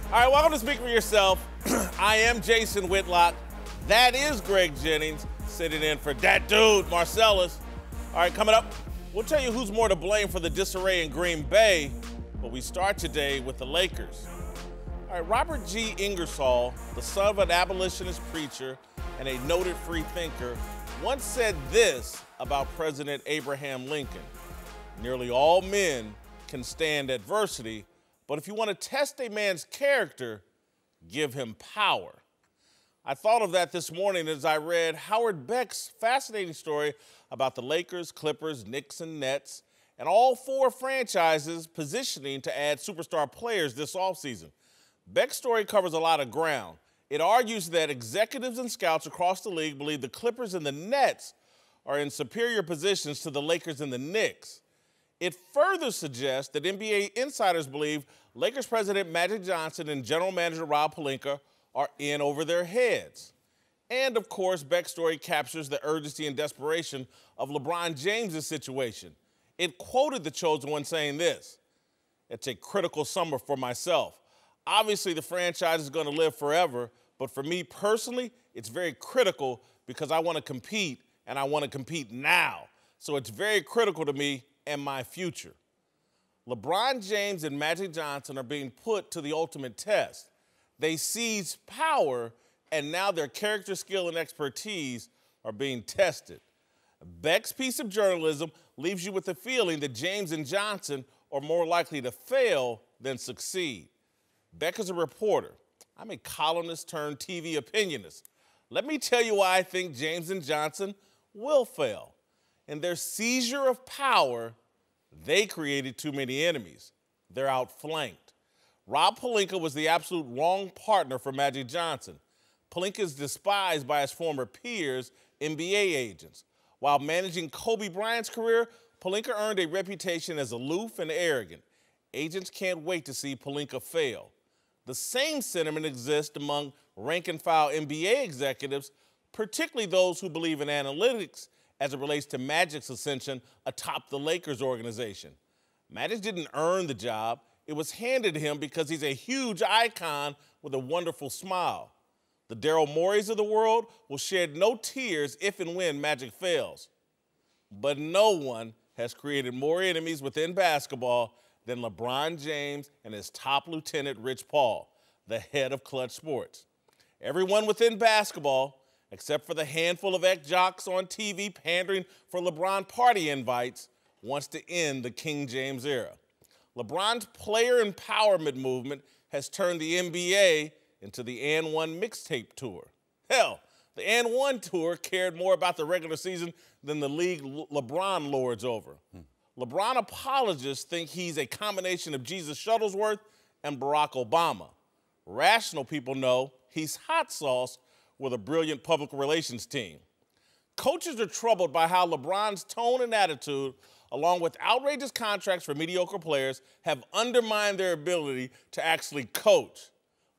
All right, welcome to Speak for Yourself. I am Jason Whitlock. That is Greg Jennings, sitting in for that dude, Marcellus. All right, coming up, we'll tell you who's more to blame for the disarray in Green Bay, but we start today with the Lakers. All right, Robert G. Ingersoll, the son of an abolitionist preacher and a noted free thinker, once said this about President Abraham Lincoln: nearly all men can stand adversity, but if you want to test a man's character, give him power. I thought of that this morning as I read Howard Beck's fascinating story about the Lakers, Clippers, Knicks, and Nets, and all four franchises positioning to add superstar players this offseason. Beck's story covers a lot of ground. It argues that executives and scouts across the league believe the Clippers and the Nets are in superior positions to the Lakers and the Knicks. It further suggests that NBA insiders believe Lakers president Magic Johnson and general manager Rob Pelinka are in over their heads. And, of course, Beck's story captures the urgency and desperation of LeBron James' situation. It quoted the chosen one saying this: "It's a critical summer for myself. Obviously, the franchise is going to live forever, but for me personally, it's very critical because I want to compete, and I want to compete now. So it's very critical to me and my future." LeBron James and Magic Johnson are being put to the ultimate test. They seized power, and now their character, skill, and expertise are being tested. Beck's piece of journalism leaves you with the feeling that James and Johnson are more likely to fail than succeed. Beck is a reporter. I'm a columnist turned TV opinionist. Let me tell you why I think James and Johnson will fail. In their seizure of power, they created too many enemies. They're outflanked. Rob Pelinka was the absolute wrong partner for Magic Johnson. Pelinka is despised by his former peers, NBA agents. While managing Kobe Bryant's career, Pelinka earned a reputation as aloof and arrogant. Agents can't wait to see Pelinka fail. The same sentiment exists among rank-and-file NBA executives, particularly those who believe in analytics as it relates to Magic's ascension atop the Lakers organization. Magic didn't earn the job. It was handed to him because he's a huge icon with a wonderful smile. The Daryl Moreys of the world will shed no tears if and when Magic fails. But no one has created more enemies within basketball than LeBron James and his top lieutenant, Rich Paul, the head of Clutch Sports. Everyone within basketball, except for the handful of ex-jocks on TV pandering for LeBron party invites, wants to end the King James era. LeBron's player empowerment movement has turned the NBA into the And One mixtape tour. Hell, the And One tour cared more about the regular season than the league LeBron lords over. LeBron apologists think he's a combination of Jesus Shuttlesworth and Barack Obama. Rational people know he's hot sauce with a brilliant public relations team. Coaches are troubled by how LeBron's tone and attitude, along with outrageous contracts for mediocre players, have undermined their ability to actually coach.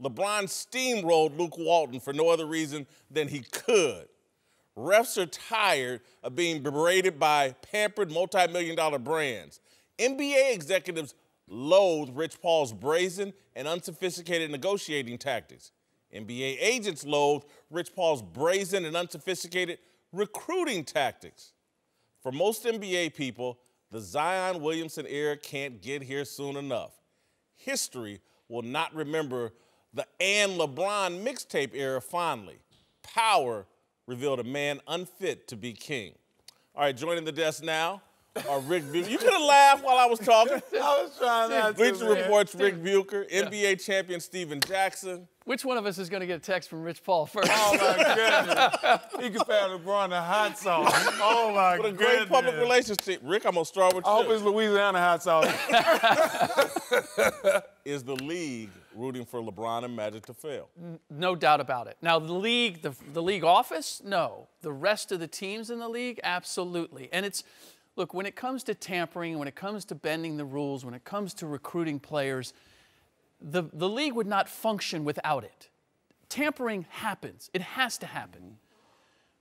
LeBron steamrolled Luke Walton for no other reason than he could. Refs are tired of being berated by pampered multi-million-dollar brands. NBA executives loathe Rich Paul's brazen and unsophisticated negotiating tactics. NBA agents loathe Rich Paul's brazen and unsophisticated recruiting tactics. For most NBA people, the Zion Williamson era can't get here soon enough. History will not remember the And LeBron mixtape era fondly. Power revealed a man unfit to be king. All right, joining the desk now are Rick Bucher. You could have laughed while I was talking. I was trying not to. Bleacher Report's Rick Bucher, NBA champion Steven Jackson. Which one of us is going to get a text from Rich Paul first? Oh, my goodness. He compared LeBron to hot sauce. Oh, my goodness. What a great public relations team. Rick, I'm going to start with you. I hope it's Louisiana hot sauce. Is the league rooting for LeBron and Magic to fail? No doubt about it. Now, the league office, no. The rest of the teams in the league, absolutely. And it's, look, when it comes to tampering, when it comes to bending the rules, when it comes to recruiting players, the league would not function without it. Tampering happens. It has to happen.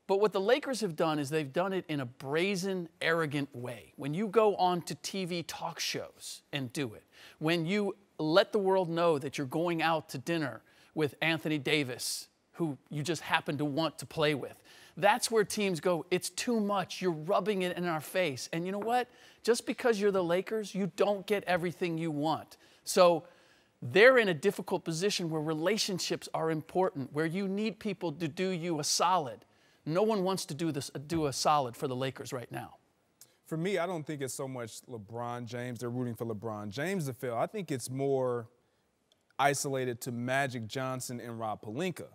But what the Lakers have done is they've done it in a brazen, arrogant way. When you go on to TV talk shows and do it, when you let the world know that you're going out to dinner with Anthony Davis, who you just happen to want to play with. That's where teams go, it's too much. You're rubbing it in our face. And you know what? Just because you're the Lakers, you don't get everything you want. So they're in a difficult position where relationships are important, where you need people to do you a solid. No one wants to do a solid for the Lakers right now. For me, I don't think it's so much LeBron James. They're rooting for LeBron James to fail. I think it's more isolated to Magic Johnson and Rob Pelinka.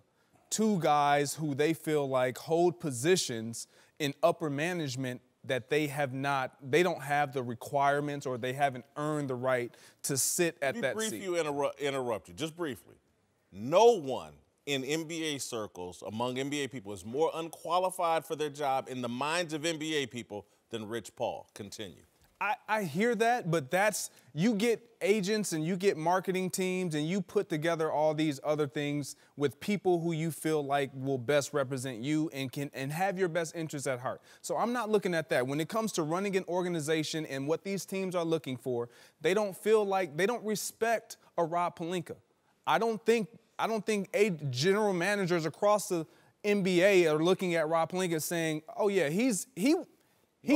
Two guys who they feel like hold positions in upper management that they don't have the requirements or they haven't earned the right to sit at that seat. You interrupt you, just briefly. No one in NBA circles, among NBA people, is more unqualified for their job in the minds of NBA people than Rich Paul. Continue. I hear that, but you get agents and you get marketing teams and you put together all these other things with people who you feel like will best represent you and have your best interests at heart. So I'm not looking at that. When it comes to running an organization and what these teams are looking for, they don't respect a Rob Pelinka. I don't think general managers across the NBA are looking at Rob Pelinka saying, oh yeah, he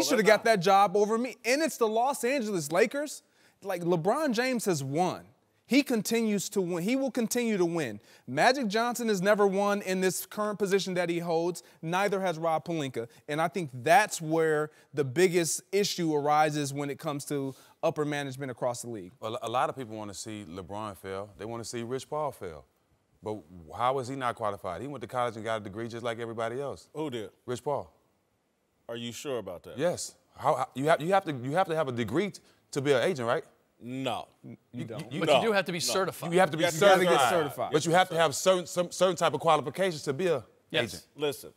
should have got that job over me. And it's the Los Angeles Lakers. Like, LeBron James has won. He continues to win. He will continue to win. Magic Johnson has never won in this current position that he holds. Neither has Rob Pelinka. And I think that's where the biggest issue arises when it comes to upper management across the league. Well, a lot of people want to see LeBron fail. They want to see Rich Paul fail. But how is he not qualified? He went to college and got a degree just like everybody else. Who did? Rich Paul. Are you sure about that? Yes. You have to have a degree to be an agent, right? No. You don't. But you do have to be certified. You have to be You got to get certified. But you have to have certain type of qualifications to be an agent. Listen,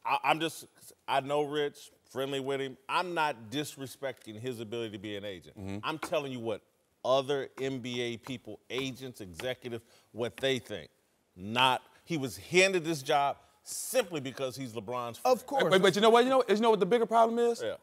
I know Rich, friendly with him. I'm not disrespecting his ability to be an agent. I'm telling you what other NBA people, agents, executives, what they think. He was handed this job simply because he's LeBron's friend. Of course. But you know what? You know what the bigger problem is? Yeah.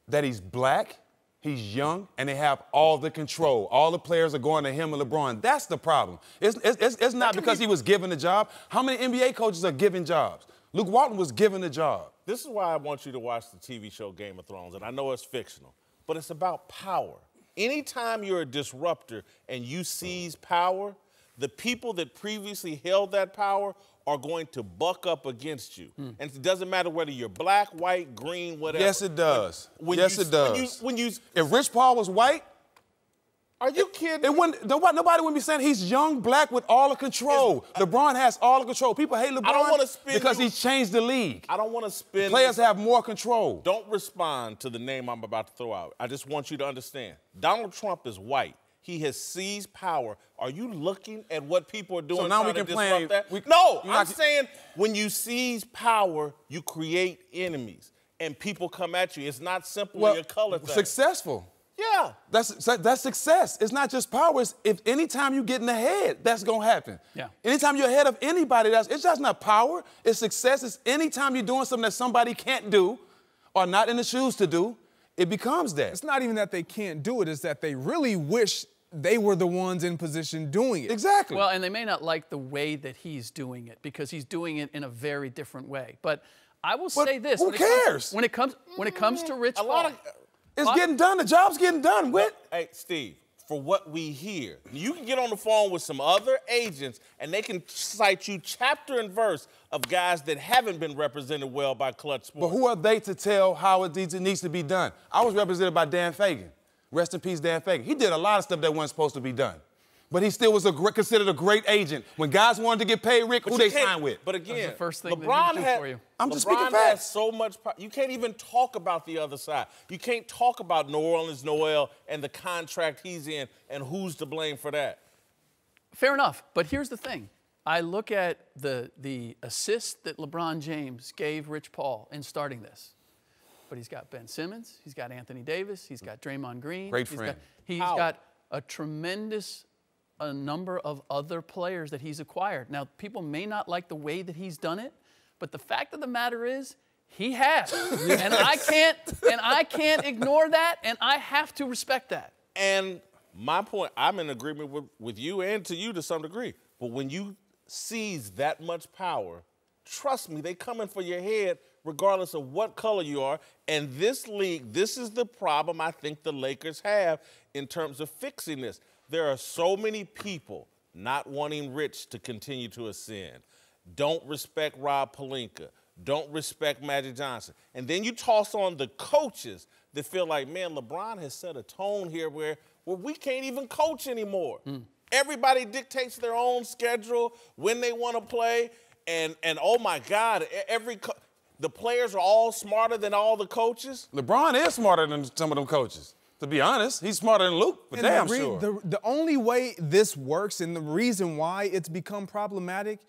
That he's black, he's young, and they have all the control. All the players are going to him and LeBron. That's the problem. It's not because he was given the job. How many NBA coaches are given jobs? Luke Walton was given the job. This is why I want you to watch the TV show Game of Thrones, and I know it's fictional, but it's about power. Anytime you're a disruptor and you seize power, the people that previously held that power are going to buck up against you. And it doesn't matter whether you're black, white, green, whatever. Yes, it does. It does. If Rich Paul was white, are you kidding? Nobody would be saying he's young, black with all the control. LeBron has all the control. People hate LeBron because he changed the league. I don't want to spin. Players have more control. Don't respond to the name I'm about to throw out. I just want you to understand. Donald Trump is white. He has seized power. Are you looking at what people are doing? So now we can play. No, I'm saying when you seize power, you create enemies, and people come at you. It's not simply a color thing. Successful. Yeah. That's success. It's not just power. It's anytime you get in the head, that's going to happen. Yeah. Anytime you're ahead of anybody, it's just not power. It's success. It's anytime you're doing something that somebody can't do or not in the shoes to do, it becomes that. It's not even that they can't do it. It's that they really wish they were the ones in position doing it. Exactly. Well, and they may not like the way that he's doing it because he's doing it in a very different way. But I will say this. Who cares? When it comes to Rich Paul. It's getting done. The job's getting done, Whit. Hey, Steve, for what we hear, you can get on the phone with some other agents and they can cite you chapter and verse of guys that haven't been represented well by Clutch Sports. But who are they to tell how it needs to be done? I was represented by Dan Fagan. Rest in peace, Dan Fagan. He did a lot of stuff that wasn't supposed to be done. But he still was considered a great agent. When guys wanted to get paid, Rick, who they signed with? But again, the first thing LeBron had for you. I'm just speaking LeBron facts. has so much power. You can't even talk about the other side. You can't talk about New Orleans Noel and the contract he's in and who's to blame for that. Fair enough. But here's the thing. I look at the assist that LeBron James gave Rich Paul in starting this. But he's got Ben Simmons. He's got Anthony Davis. He's got Draymond Green. Great friend. He's got a tremendous number of other players that he's acquired. Now, people may not like the way that he's done it, but the fact of the matter is he has. And I can't ignore that, and I have to respect that. And My point, I'm in agreement with you and to you to some degree. But when you seize that much power, trust me, they coming for your head regardless of what color you are. And this league, this is the problem I think the Lakers have in terms of fixing this. There are so many people not wanting Rich to continue to ascend, don't respect Rob Pelinka, don't respect Magic Johnson. And then you toss on the coaches that feel like, man, LeBron has set a tone here where we can't even coach anymore. Everybody dictates their own schedule, when they want to play, and oh my God, the players are all smarter than all the coaches. LeBron is smarter than some of them coaches. To be honest, he's smarter than Luke, but damn sure. The only way this works and the reason why it's become problematic,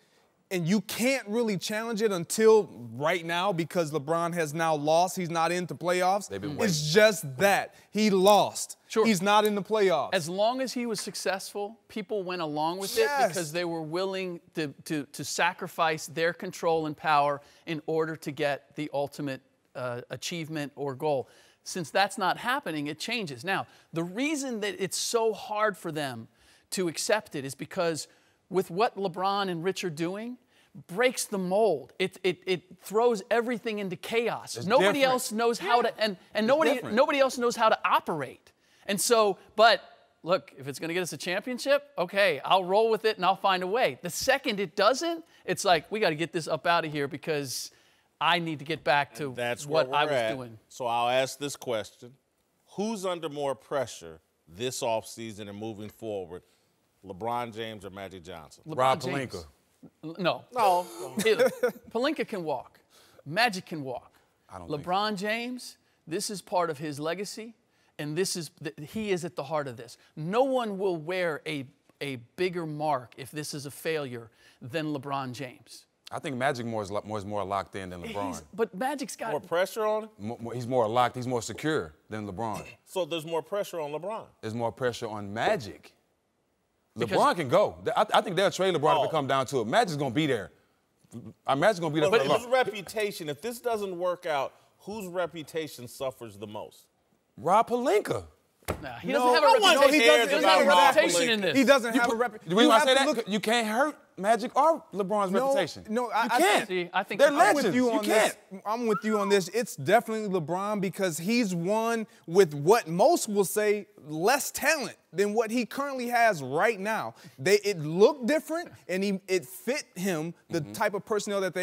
and you can't really challenge it until right now because LeBron has now lost. He's not into playoffs. It's just that. He lost. Sure. He's not in the playoffs. As long as he was successful, people went along with it because they were willing to sacrifice their control and power in order to get the ultimate achievement or goal. Since that's not happening, it changes. Now, the reason that it's so hard for them to accept it is because with what LeBron and Rich are doing, breaks the mold. It throws everything into chaos. Nobody else knows how to, and nobody else knows how to operate. And so, but look, if it's going to get us a championship, okay, I'll roll with it and I'll find a way. The second it doesn't, it's like, we got to get this up out of here because I need to get back to what I was doing. So I'll ask this question. Who's under more pressure this offseason and moving forward, LeBron James or Magic Johnson? Rob Pelinka. No. Pelinka can walk. Magic can walk. LeBron James, this is part of his legacy, and he is at the heart of this. No one will wear a bigger mark if this is a failure than LeBron James. I think Magic is more locked in than LeBron. But Magic's got more pressure on him? He's more locked. He's more secure than LeBron. So there's more pressure on LeBron? There's more pressure on Magic. LeBron can go. I think they'll trade LeBron if it come down to it. Magic's going to be there. Magic's going to be there for a long. His reputation, if this doesn't work out, whose reputation suffers the most? Rob Pelinka. Nah, he doesn't have a reputation. He doesn't have a reputation in this. He doesn't have a reputation. The reason why I say that, you can't hurt Magic or LeBron's reputation. No, you can't. I think they're I'm legends. with you on this. I'm with you on this. It's definitely LeBron because he's one with what most will say less talent than what he currently has right now. It looked different, and it fit him, the type of personnel that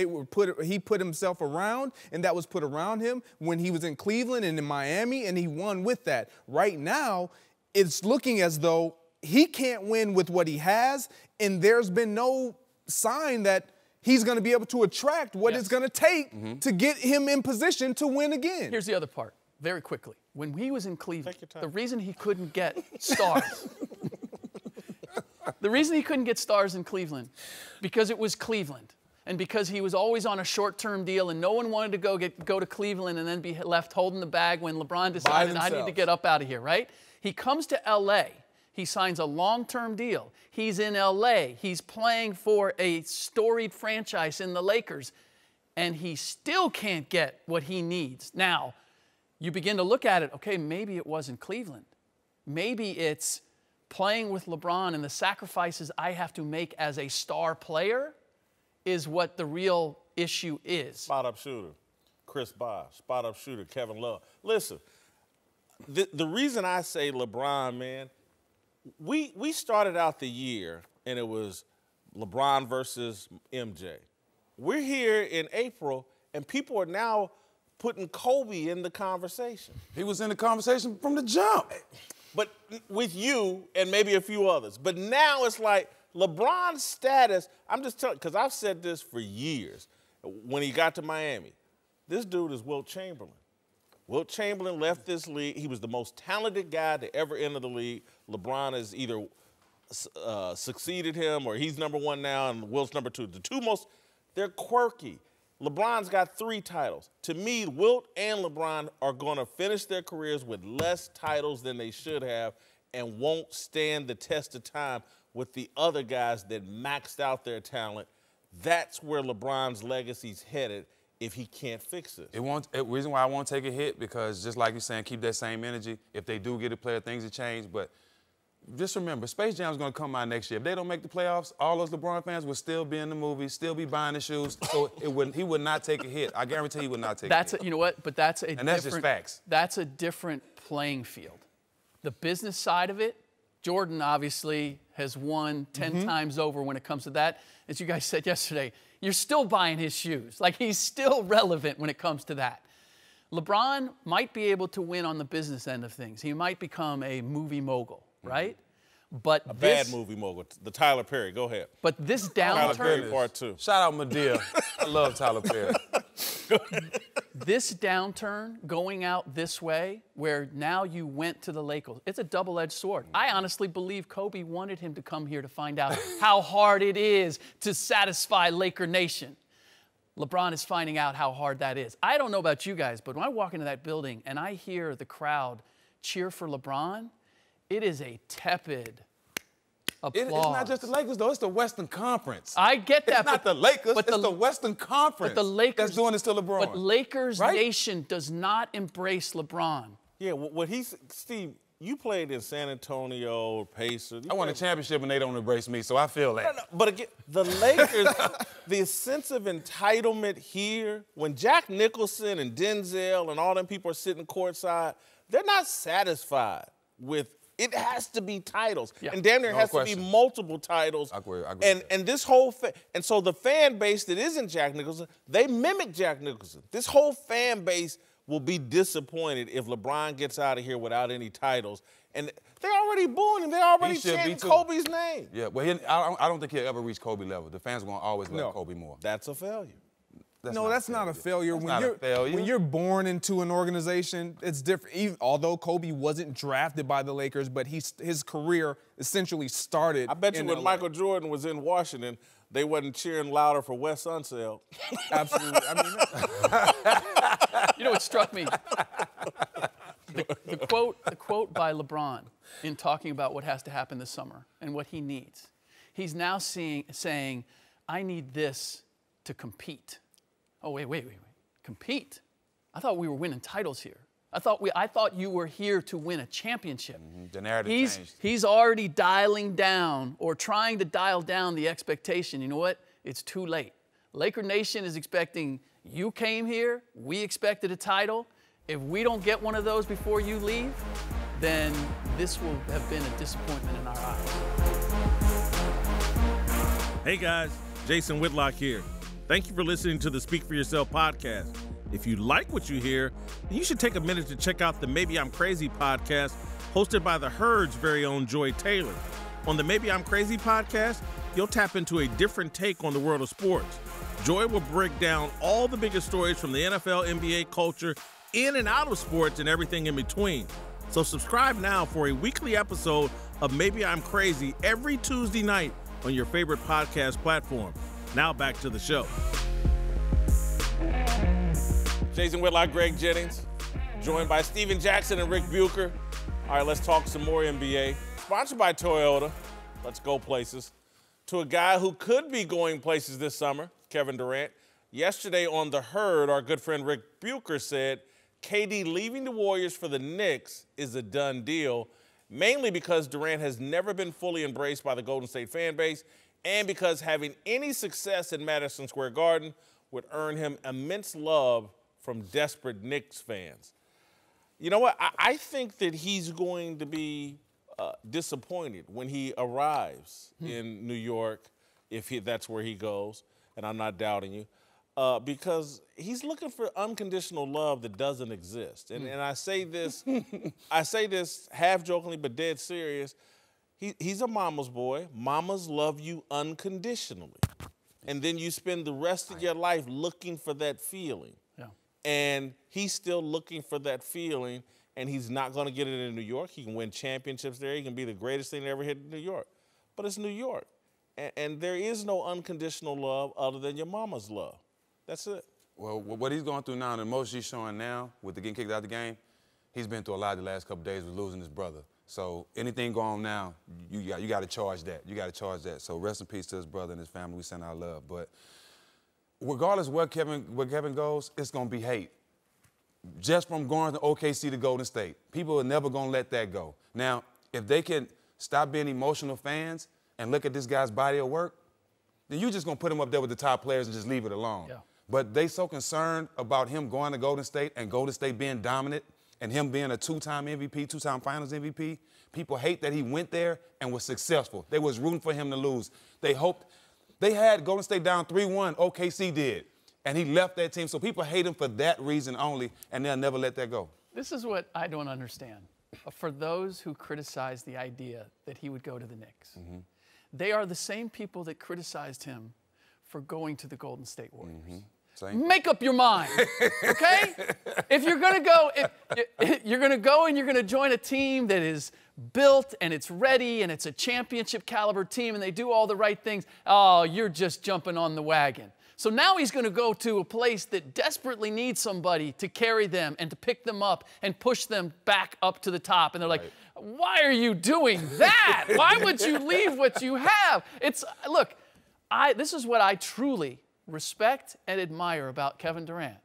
he put himself around, and that was put around him when he was in Cleveland and in Miami, and he won with that. Right now, it's looking as though he can't win with what he has, and there's been no sign that he's going to be able to attract what it's going to take to get him in position to win again. Here's the other part, very quickly. When he was in Cleveland, the reason he couldn't get stars, in Cleveland, because it was Cleveland, and because he was always on a short-term deal, and no one wanted to go to Cleveland and then be left holding the bag when LeBron decided, I need to get up out of here, right? He comes to L.A., he signs a long-term deal. He's in L.A. He's playing for a storied franchise in the Lakers, and he still can't get what he needs. Now, you begin to look at it, okay, maybe it wasn't Cleveland. Maybe it's playing with LeBron and the sacrifices I have to make as a star player is what the real issue is. Spot-up shooter, Chris Bosh. Spot-up shooter, Kevin Love. Listen, the reason I say LeBron, man, we started out the year, and it was LeBron versus MJ. We're here in April, and people are now putting Kobe in the conversation. He was in the conversation from the jump. But with you and maybe a few others. But now it's like LeBron's status, I'm just telling, because I've said this for years when he got to Miami. This dude is Wilt Chamberlain. Wilt Chamberlain left this league. He was the most talented guy to ever enter the league. LeBron has either succeeded him or he's number one now and Wilt's number two. The two most, they're quirky. LeBron's got 3 titles. To me, Wilt and LeBron are going to finish their careers with less titles than they should have and won't stand the test of time with the other guys that maxed out their talent. That's where LeBron's legacy's headed if he can't fix it. The reason why I won't take a hit, because just like you're saying, keep that same energy. If they do get a player, things will change. But just remember, Space Jam is going to come out next year. If they don't make the playoffs, all those LeBron fans will still be in the movies, still be buying the shoes. So he would not take a hit. I guarantee he would not take a hit. You know what? But that's that's just facts. That's a different playing field. The business side of it, Jordan obviously has won 10 times over when it comes to that. As you guys said yesterday, you're still buying his shoes. Like, he's still relevant when it comes to that. LeBron might be able to win on the business end of things. He might become a movie mogul, right? But a bad movie mogul, the Tyler Perry. Go ahead. But this Tyler Perry downturn, Part 2. Shout out Madea. I love Tyler Perry. this downturn going out this way, where now you went to the Lakers, it's a double-edged sword. I honestly believe Kobe wanted him to come here to find out how hard it is to satisfy Laker Nation. LeBron is finding out how hard that is. I don't know about you guys, but when I walk into that building and I hear the crowd cheer for LeBron, it is a tepid applause. It's not just the Lakers, though. It's the Western Conference. I get that. It's not the Lakers. It's the Western Conference. But the Lakers that's doing this to LeBron. But Lakers Nation does not embrace LeBron. Yeah, Steve, you played in San Antonio, Pacers. I won a championship and they don't embrace me, so I feel that. No, but again, the Lakers, the sense of entitlement here, when Jack Nicholson and Denzel and all them people are sitting courtside, they're not satisfied with it. Has to be titles. Yeah. And damn near has to be multiple titles. I agree and this whole and so the fan base that isn't Jack Nicholson, they mimic Jack Nicholson. This whole fan base will be disappointed if LeBron gets out of here without any titles. And they're already booing him. They're already chanting Kobe's name. Yeah, well, I don't think he'll ever reach Kobe level. The fans are going to always love Kobe more. That's a failure. That's not a failure. When you're born into an organization, it's different. Although Kobe wasn't drafted by the Lakers, but his career essentially started. I bet you when Michael Jordan was in Washington, they wasn't cheering louder for Wes Unseld. Absolutely. I mean, you know what struck me? The quote by LeBron in talking about what has to happen this summer and what he needs. He's now saying, I need this to compete. Oh, wait. Compete? I thought we were winning titles here. I thought you were here to win a championship. The narrative changed. He's already dialing down or trying to dial down the expectation. You know what? It's too late. Laker Nation is expecting you came here. We expected a title. If we don't get one of those before you leave, then this will have been a disappointment in our eyes. Hey guys, Jason Whitlock here. Thank you for listening to the Speak for Yourself podcast. If you like what you hear, then you should take a minute to check out the Maybe I'm Crazy podcast hosted by The Herd's very own Joy Taylor. On the Maybe I'm Crazy podcast, you'll tap into a different take on the world of sports. Joy will break down all the biggest stories from the NFL, NBA culture, in and out of sports, and everything in between. So subscribe now for a weekly episode of Maybe I'm Crazy every Tuesday night on your favorite podcast platform. Now back to the show. Jason Whitlock, Greg Jennings, joined by Steven Jackson and Rick Bucher. All right, let's talk some more NBA. Sponsored by Toyota. Let's go places. To a guy who could be going places this summer, Kevin Durant. Yesterday on The Herd, our good friend Rick Bucher said KD leaving the Warriors for the Knicks is a done deal, mainly because Durant has never been fully embraced by the Golden State fan base and because having any success in Madison Square Garden would earn him immense love from desperate Knicks fans. You know what? I think that he's going to be disappointed when he arrives in New York, if that's where he goes, and I'm not doubting you, because he's looking for unconditional love that doesn't exist. And I say this, half jokingly but dead serious. He's a mama's boy. Mamas love you unconditionally. And then you spend the rest of your life looking for that feeling. Yeah. And he's still looking for that feeling, and he's not going to get it in New York. He can win championships there. He can be the greatest thing to ever hit in New York. But it's New York. And there is no unconditional love other than your mama's love. That's it. Well, what he's going through now, and the most he's showing now with the getting kicked out of the game, he's been through a lot the last couple of days with losing his brother. So anything going on now, you got to charge that. You got to charge that. So rest in peace to his brother and his family. We send our love. But regardless where Kevin goes, it's going to be hate. Just from going to OKC to Golden State. People are never going to let that go. Now, if they can stop being emotional fans and look at this guy's body of work, then you're just going to put him up there with the top players and just leave it alone. Yeah. But they so concerned about him going to Golden State and Golden State being dominant and him being a two-time MVP, two-time Finals MVP. People hate that he went there and was successful. They was rooting for him to lose. They hoped. They had Golden State down 3-1, OKC did, and he left that team. So people hate him for that reason only, and they'll never let that go. This is what I don't understand. For those who criticize the idea that he would go to the Knicks, they are the same people that criticized him for going to the Golden State Warriors. Make up your mind, okay? If you're gonna go, you're gonna go and you're gonna join a team that is built and it's ready and it's a championship caliber team and they do all the right things, oh, you're just jumping on the wagon. So now he's gonna go to a place that desperately needs somebody to carry them and to pick them up and push them back up to the top. And they're like, why are you doing that? Why would you leave what you have? Look, this is what I truly respect and admire about Kevin Durant,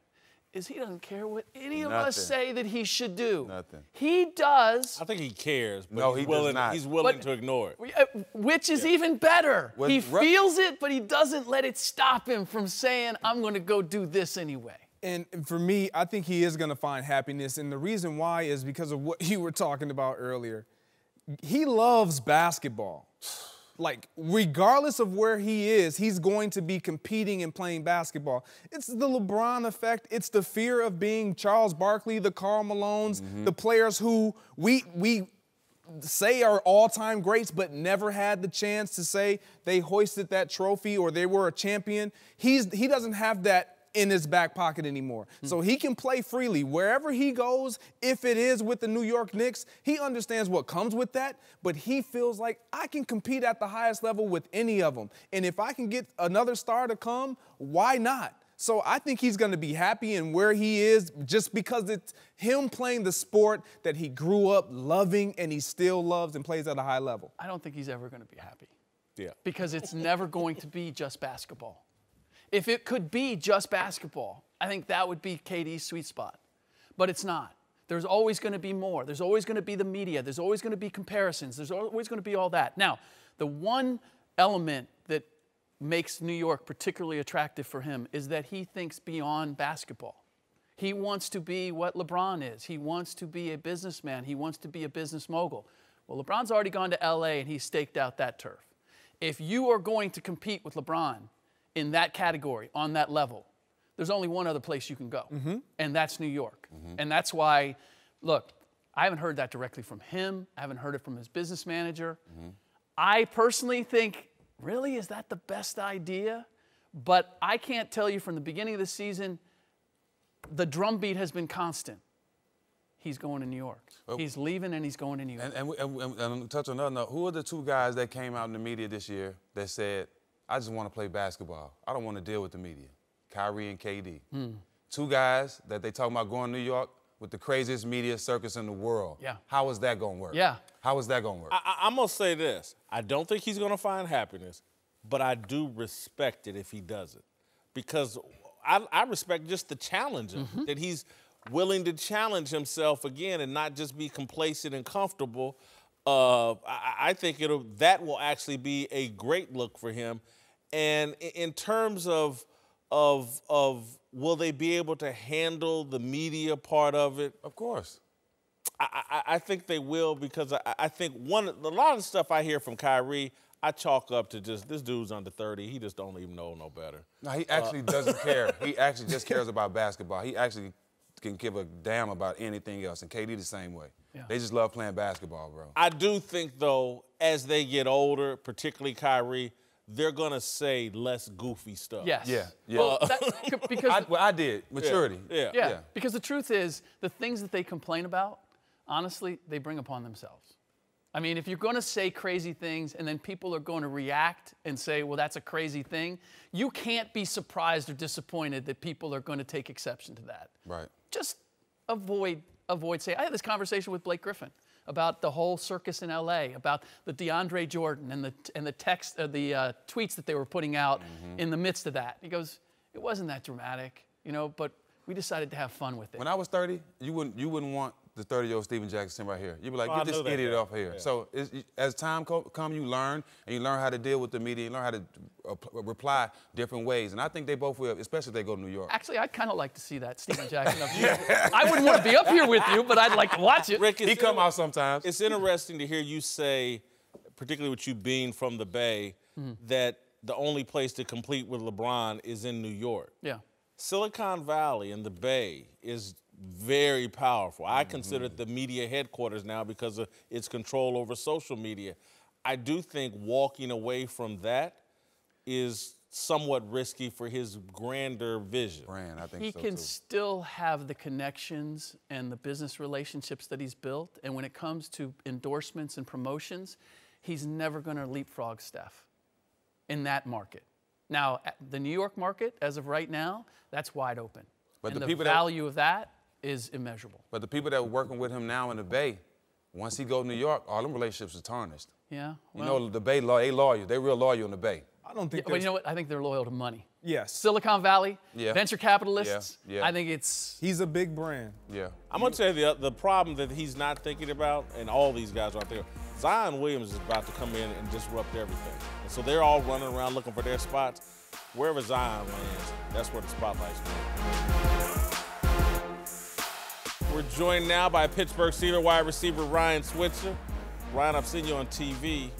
is he doesn't care what any of us say that he should do. Nothing. He does. I think he cares, but no, he's does willing to ignore it. Which is even better. He feels it, but he doesn't let it stop him from saying, I'm going to go do this anyway. And for me, I think he is going to find happiness. And the reason why is because of what you were talking about earlier. He loves basketball. Like, regardless of where he is, he's going to be competing and playing basketball. It's the LeBron effect. It's the fear of being Charles Barkley, the Karl Malones, the players who we say are all-time greats but never had the chance to say they hoisted that trophy or they were a champion. He doesn't have that in his back pocket anymore. So he can play freely wherever he goes. If it is with the New York Knicks, he understands what comes with that, but he feels like I can compete at the highest level with any of them. And if I can get another star to come, why not? So I think he's going to be happy in where he is just because it's him playing the sport that he grew up loving and he still loves and plays at a high level. I don't think he's ever going to be happy. Yeah. Because it's never going to be just basketball. If it could be just basketball, I think that would be KD's sweet spot. But it's not. There's always going to be more. There's always going to be the media. There's always going to be comparisons. There's always going to be all that. Now, the one element that makes New York particularly attractive for him is that he thinks beyond basketball. He wants to be what LeBron is. He wants to be a businessman. He wants to be a business mogul. Well, LeBron's already gone to LA and he's staked out that turf. If you are going to compete with LeBron in that category, on that level, there's only one other place you can go, and that's New York. And that's why, look, I haven't heard that directly from him. I haven't heard it from his business manager. I personally think, really, is that the best idea? But I can't tell you from the beginning of the season, the drumbeat has been constant. He's going to New York. He's leaving and he's going to New York. And touch on another note, who are the two guys that came out in the media this year that said, I just want to play basketball. I don't want to deal with the media. Kyrie and KD. Two guys that they talking about going to New York with the craziest media circus in the world. Yeah. How is that going to work? Yeah. How is that going to work? I'm going to say this. I don't think he's going to find happiness, but I do respect it if he does it. Because I respect just the challenge that he's willing to challenge himself again and not just be complacent and comfortable. I think that will actually be a great look for him. And in terms of will they be able to handle the media part of it? Of course. I think they will, because I think a lot of the stuff I hear from Kyrie, I chalk up to just this dude's under 30. He just don't even know no better. No, he actually doesn't care. He actually just cares about basketball. He actually can give a damn about anything else, and KD the same way. Yeah. They just love playing basketball, bro. I do think, though, as they get older, particularly Kyrie, they're going to say less goofy stuff. Yes. Yeah. Well, because I did. Maturity. Yeah. Because the truth is, the things that they complain about, honestly, they bring upon themselves. I mean, if you're going to say crazy things and then people are going to react and say, well, that's a crazy thing, you can't be surprised or disappointed that people are going to take exception to that. Right. Just avoid saying. I had this conversation with Blake Griffin about the whole circus in LA, about the DeAndre Jordan and the tweets that they were putting out in the midst of that. He goes, it wasn't that dramatic, but we decided to have fun with it. When I was 30, you wouldn't want the 30-year-old Steven Jackson right here. You'd be like, Oh, get this idiot off here. Yeah. So as time comes, you learn, and you learn how to deal with the media, you learn how to reply different ways. And I think they both will, especially if they go to New York. Actually, I'd kind of like to see that Steven Jackson up here. I wouldn't want to be up here with you, but I'd like to watch it. Rick, He come out sometimes. It's interesting to hear you say, particularly with you being from the Bay, that the only place to compete with LeBron is in New York. Yeah. Silicon Valley and the Bay is very powerful. I consider it the media headquarters now because of its control over social media. I do think walking away from that is somewhat risky for his grander vision. Brand, I think He so, can too. still have the connections and the business relationships that he's built. And when it comes to endorsements and promotions, he's never going to leapfrog Steph in that market. Now, the New York market, as of right now, that's wide open. But and the the people value of that is immeasurable. But the people that are working with him now in the Bay, once he go to New York, all them relationships are tarnished. Yeah. You know, the Bay, they loyal. They real loyal in the Bay. I don't think. But you know what? I think they're loyal to money. Yes. Silicon Valley, Yeah. venture capitalists. Yeah. I think it's. He's a big brand. Yeah. I'm going to tell you the problem that he's not thinking about, and all these guys are out there, Zion Williams is about to come in and disrupt everything. And so they're all running around looking for their spots. Wherever Zion lands, that's where the spotlight's going. We're joined now by Pittsburgh Steelers wide receiver Ryan Switzer. Ryan, I've seen you on TV.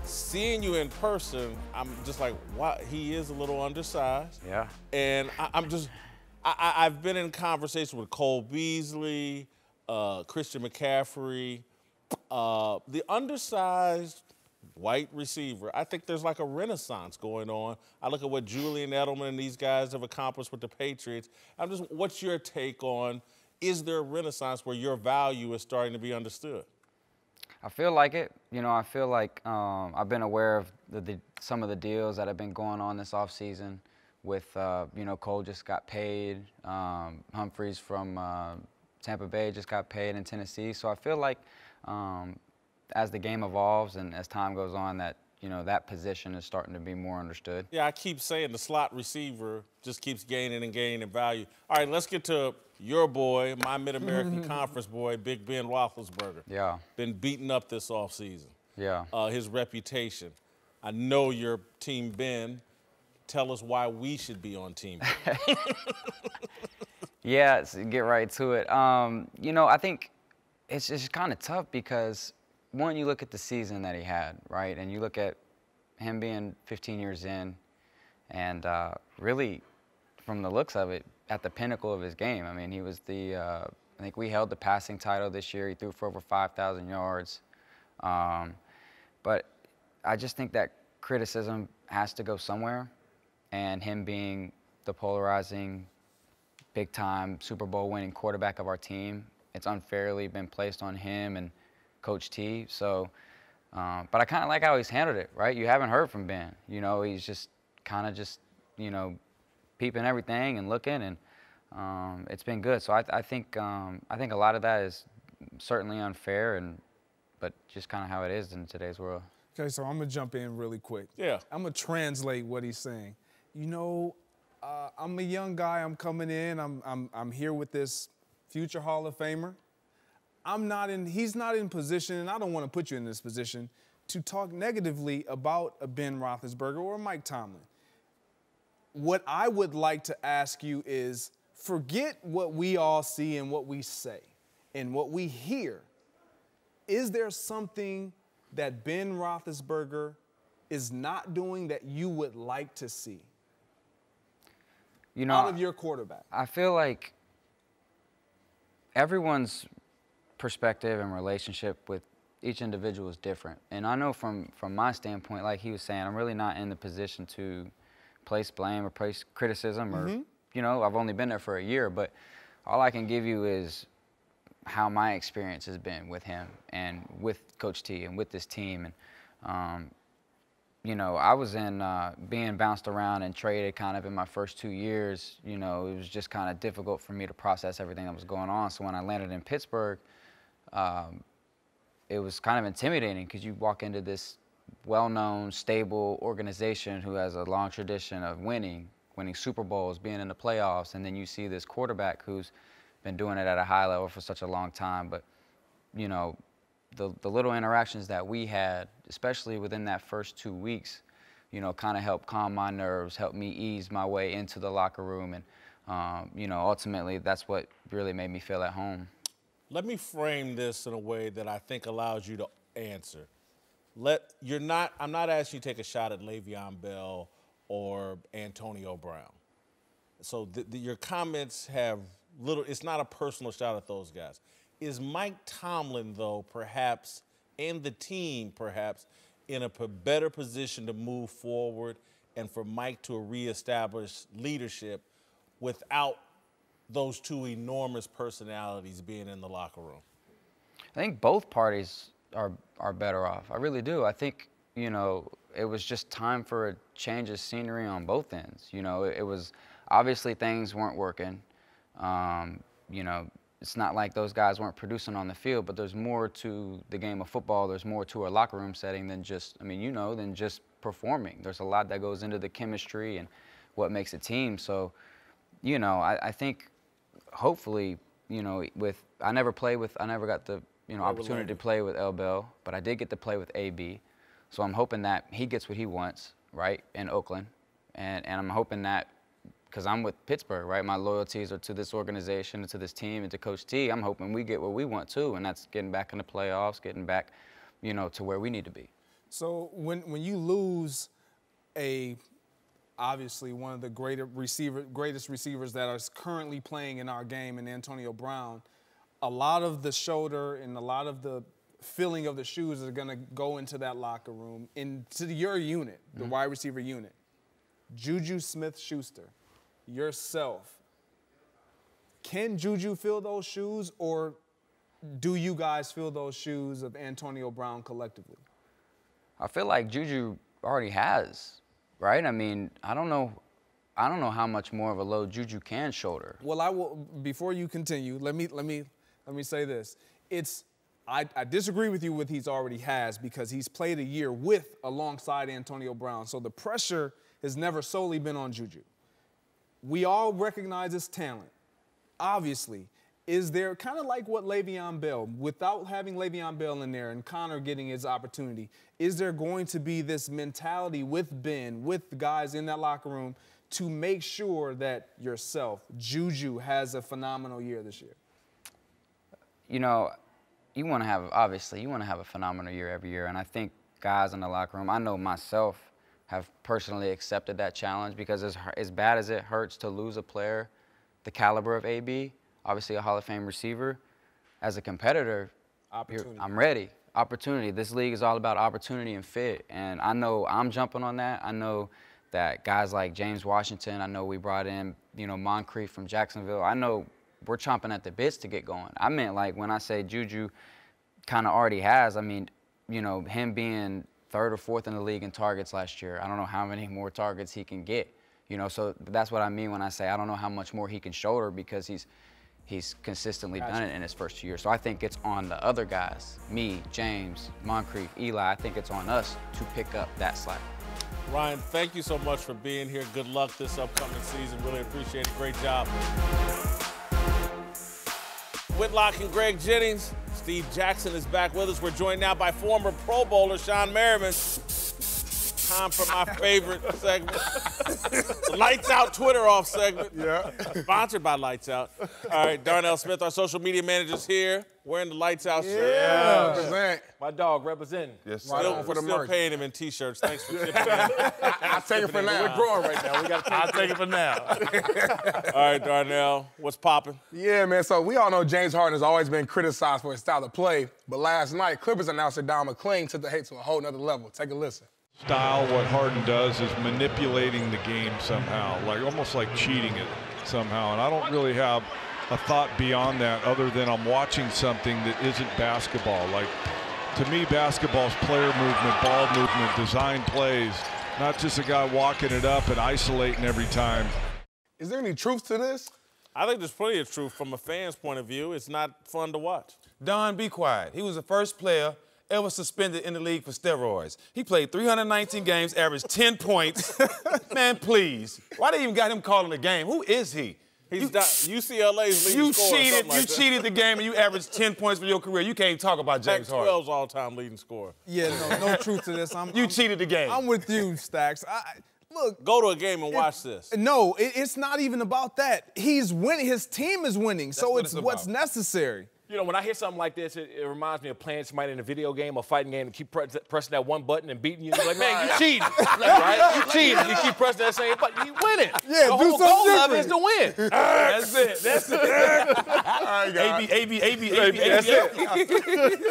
Seeing you in person, I'm just like, wow, he is a little undersized. Yeah. And I've been in conversation with Cole Beasley, Christian McCaffrey, the undersized white receiver. I think there's like a renaissance going on. I look at what Julian Edelman and these guys have accomplished with the Patriots. What's your take on, is there a renaissance where your value is starting to be understood? I feel like it. You know, I feel like I've been aware of some of the deals that have been going on this offseason with, you know, Cole just got paid. Humphreys from Tampa Bay just got paid in Tennessee. So I feel like as the game evolves and as time goes on, that, you know, that position is starting to be more understood. Yeah, I keep saying the slot receiver just keeps gaining and gaining in value. All right, let's get to your boy, my Mid-American Conference boy, Big Ben Roethlisberger. Yeah. Been beaten up this offseason. Yeah. His reputation. I know your Team Ben. Tell us why we should be on Team Ben. Yeah, so get right to it. You know, I think it's just kind of tough because, one, you look at the season that he had, right? And you look at him being 15 years in and really, from the looks of it, at the pinnacle of his game. I mean, he was I think we held the passing title this year. He threw for over 5,000 yards. But I just think that criticism has to go somewhere. And him being the polarizing, big-time Super Bowl winning quarterback of our team, it's unfairly been placed on him and Coach T. So, but I kind of like how he's handled it, right? You haven't heard from Ben. You know, he's just kind of just, you know, peeping everything and looking, and it's been good. So I think a lot of that is certainly unfair, but just kind of how it is in today's world. Okay, so I'm gonna jump in really quick. Yeah. I'm gonna translate what he's saying. You know, I'm a young guy. I'm coming in. I'm here with this future Hall of Famer. He's not in position, and I don't want to put you in this position to talk negatively about a Ben Roethlisberger or Mike Tomlin. What I would like to ask you is, forget what we all see and what we say and what we hear. Is there something that Ben Roethlisberger is not doing that you would like to see out of your quarterback? I feel like everyone's perspective and relationship with each individual is different. And I know from my standpoint, like he was saying, I'm really not in the position to place blame or place criticism or, you know, I've only been there for a year, but all I can give you is how my experience has been with him and with Coach T and with this team. And, you know, I was in being bounced around and traded kind of in my first 2 years. You know, it was just kind of difficult for me to process everything that was going on. So when I landed in Pittsburgh, it was kind of intimidating because you walk into this well-known, stable organization who has a long tradition of winning Super Bowls, being in the playoffs, and then you see this quarterback who's, been doing it at a high level for such a long time. But, you know, the little interactions that we had, especially within that first 2 weeks, you know, kind of helped calm my nerves, helped me ease my way into the locker room. And, you know, ultimately, that's what really made me feel at home. Let me frame this in a way that I think allows you to answer. I'm not asking you to take a shot at Le'Veon Bell or Antonio Brown. So your comments have it's not a personal shot at those guys. Is Mike Tomlin, though, perhaps, and the team, perhaps, in a better position to move forward and for Mike to reestablish leadership without those two enormous personalities being in the locker room? I think both parties are better off. I really do. I think, you know, it was just time for a change of scenery on both ends. You know, it was obviously things weren't working. You know, it's not like those guys weren't producing on the field, but there's more to the game of football. There's more to a locker room setting than just, I mean, you know, than just performing. There's a lot that goes into the chemistry and what makes a team. So, you know, I think hopefully, you know, I never got the, you know, opportunity to play with L. Bell, but I did get to play with AB. So I'm hoping that he gets what he wants, right, in Oakland. And I'm hoping that, because I'm with Pittsburgh, right, my loyalties are to this organization and to this team and to Coach T. I'm hoping we get what we want too, and that's getting back in the playoffs, getting back, you know, to where we need to be. So when you lose obviously one of the greatest receivers that is currently playing in our game, in Antonio Brown, a lot of the shoulder and a lot of the filling of the shoes are going to go into that locker room, into your unit, the wide receiver unit. Juju Smith-Schuster, yourself. Can Juju fill those shoes, or do you guys fill those shoes of Antonio Brown collectively? I feel like Juju already has, right? I mean, I don't know how much more of a load Juju can shoulder. Well, I will. Before you continue, let me say this. I disagree with you with he's already has, because he's played a year alongside Antonio Brown. So the pressure has never solely been on Juju. We all recognize his talent. Obviously, is there kind of like what Le'Veon Bell, without having Le'Veon Bell in there and Connor getting his opportunity, is there going to be this mentality with Ben, with the guys in that locker room, to make sure that yourself, Juju, has a phenomenal year this year? You know, you want to have a phenomenal year every year, and I think guys in the locker room, I know myself, have personally accepted that challenge, because as bad as it hurts to lose a player the caliber of AB, obviously a Hall of Fame receiver, as a competitor, I'm ready. Opportunity. This league is all about opportunity and fit, and I know I'm jumping on that. I know that guys like James Washington, I know we brought in, you know, Moncrief from Jacksonville. I know we're chomping at the bits to get going. I meant, like, when I say Juju kind of already has, I mean, you know, him being third or fourth in the league in targets last year. I don't know how many more targets he can get, you know, so that's what I mean when I say I don't know how much more he can shoulder, because he's consistently done it in his first 2 years. So I think it's on the other guys, me, James, Moncrief, Eli. I think it's on us to pick up that slack. Ryan, thank you so much for being here. Good luck this upcoming season. Really appreciate it. Great job. Whitlock and Greg Jennings. Steve Jackson is back with us. We're joined now by former Pro Bowler Sean Merriman. Time for my favorite segment, the Lights Out Twitter Off segment. Yeah. Sponsored by Lights Out. All right, Darnell Smith, our social media manager's here, wearing the Lights Out shirt. Yeah. Represent. My dog representing. Yes, Still paying him in T-shirts. Thanks for chipping in. I'll take it for now. We're growing right now. I'll take it for now. All right, Darnell, what's popping? Yeah, man. So we all know James Harden has always been criticized for his style of play, but last night, Clippers announcer Don McClain took the hate to a whole nother level. Take a listen. Style, what Harden does is manipulating the game somehow, like almost like cheating it somehow. And I don't really have a thought beyond that, other than I'm watching something that isn't basketball. Like, to me, basketball is player movement, ball movement, design plays, not just a guy walking it up and isolating every time. Is there any truth to this? I think there's plenty of truth from a fan's point of view. It's not fun to watch. Don, be quiet. He was the first player ever suspended in the league for steroids. He played 319 games, averaged 10 points. Man, please. Why they even got him calling the game? Who is he? He's UCLA's leading scorer. You cheated the game and you averaged 10 points for your career. You can't talk about James Harden. Pac-12's all-time leading scorer. Yeah, no truth to this. You cheated the game. I'm with you, Stacks. Look. Go to a game and watch this. No, it's not even about that. He's winning. His team is winning, so it's what's necessary. You know, when I hear something like this, it reminds me of playing somebody in a video game or fighting game and keep pressing that one button and beating you. You're like, man, you cheating. Right? You cheating. You keep pressing that same button. You winning. Yeah, the do whole something goal of it different. is to win. That's it. All right, guys. AB.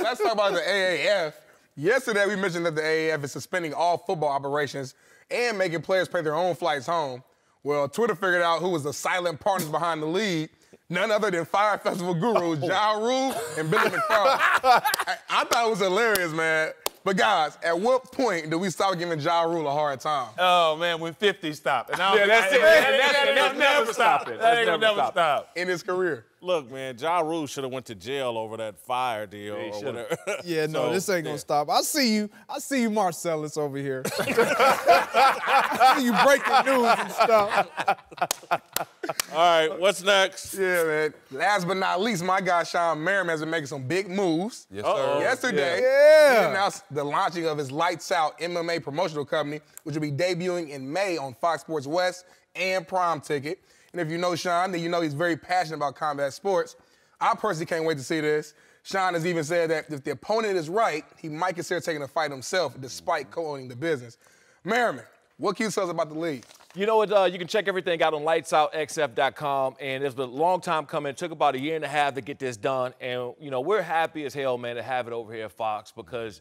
Let's talk about the AAF. Yesterday, we mentioned that the AAF is suspending all football operations and making players pay their own flights home. Well, Twitter figured out who was the silent partners behind the league. None other than Fire Festival gurus Ja Rule and Billy McCarthy. I thought it was hilarious, man. But guys, at what point do we stop giving Ja Rule a hard time? Oh man, when 50 stopped. And Yeah, that's it. That's never stopping. That ain't gonna never stop. In his career. Look, man, Ja Rule should have went to jail over that fire deal or whatever. Yeah, no, this ain't gonna stop. I see you, Marcellus over here. I see you breaking news and stuff. All right, what's next? Yeah, man. Last but not least, my guy Sean Merriman has been making some big moves. Yes, sir. Yesterday, Yeah. he announced the launching of his Lights Out MMA promotional company, which will be debuting in May on Fox Sports West and Prime Ticket. And if you know Sean, then you know he's very passionate about combat sports. I personally can't wait to see this. Sean has even said that if the opponent is right, he might consider taking a fight himself despite co-owning the business. Merriman, what can you tell us about the league? You know what? You can check everything out on lightsoutxf.com, and it's been a long time coming. It took about 1.5 years to get this done, and you know we're happy as hell, man, to have it over here at Fox because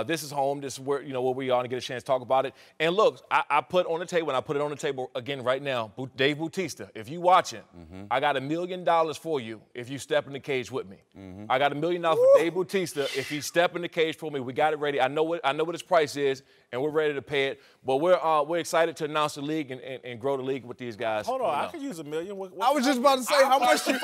this is home. This is where where we are to get a chance to talk about it. And look, I put on the table, and I put it on the table again right now. Dave Bautista, if you watching, I got $1 million for you if you step in the cage with me. I got $1 million for Dave Bautista if he step in the cage for me. We got it ready. I know what his price is, and we're ready to pay it. But we're excited to announce the league and grow the league with these guys. Hold on, I could use $1 million. I was just about to say, how much to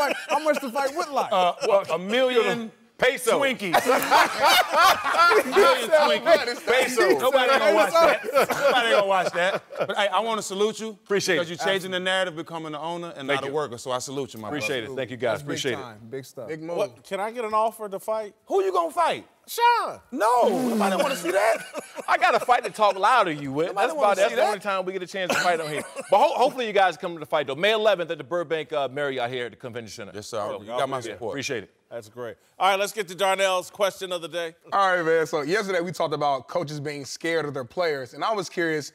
fight Whitlock? $1 million peso. Twinkies. $1 million Twinkies. Peso. Nobody ain't gonna watch that. Nobody ain't gonna watch that. But hey, I want to salute you. Appreciate it. Because you're changing the narrative, becoming the owner and not a worker. So I salute you, my brother. Appreciate it. Thank you, guys. Appreciate it. Big stuff. Big move. What, can I get an offer to fight? Who you gonna fight? Sean. No, nobody want to see that. I got a fight to talk louder you with. Nobody That's wanna about see the that. only time we get a chance to fight on here. But hopefully you guys come to the fight, though. May 11th at the Burbank Marriott here at the Convention Center. Yes, sir. You got my support. Appreciate it. That's great. All right, let's get to Darnell's question of the day. All right, man. So yesterday we talked about coaches being scared of their players, and I was curious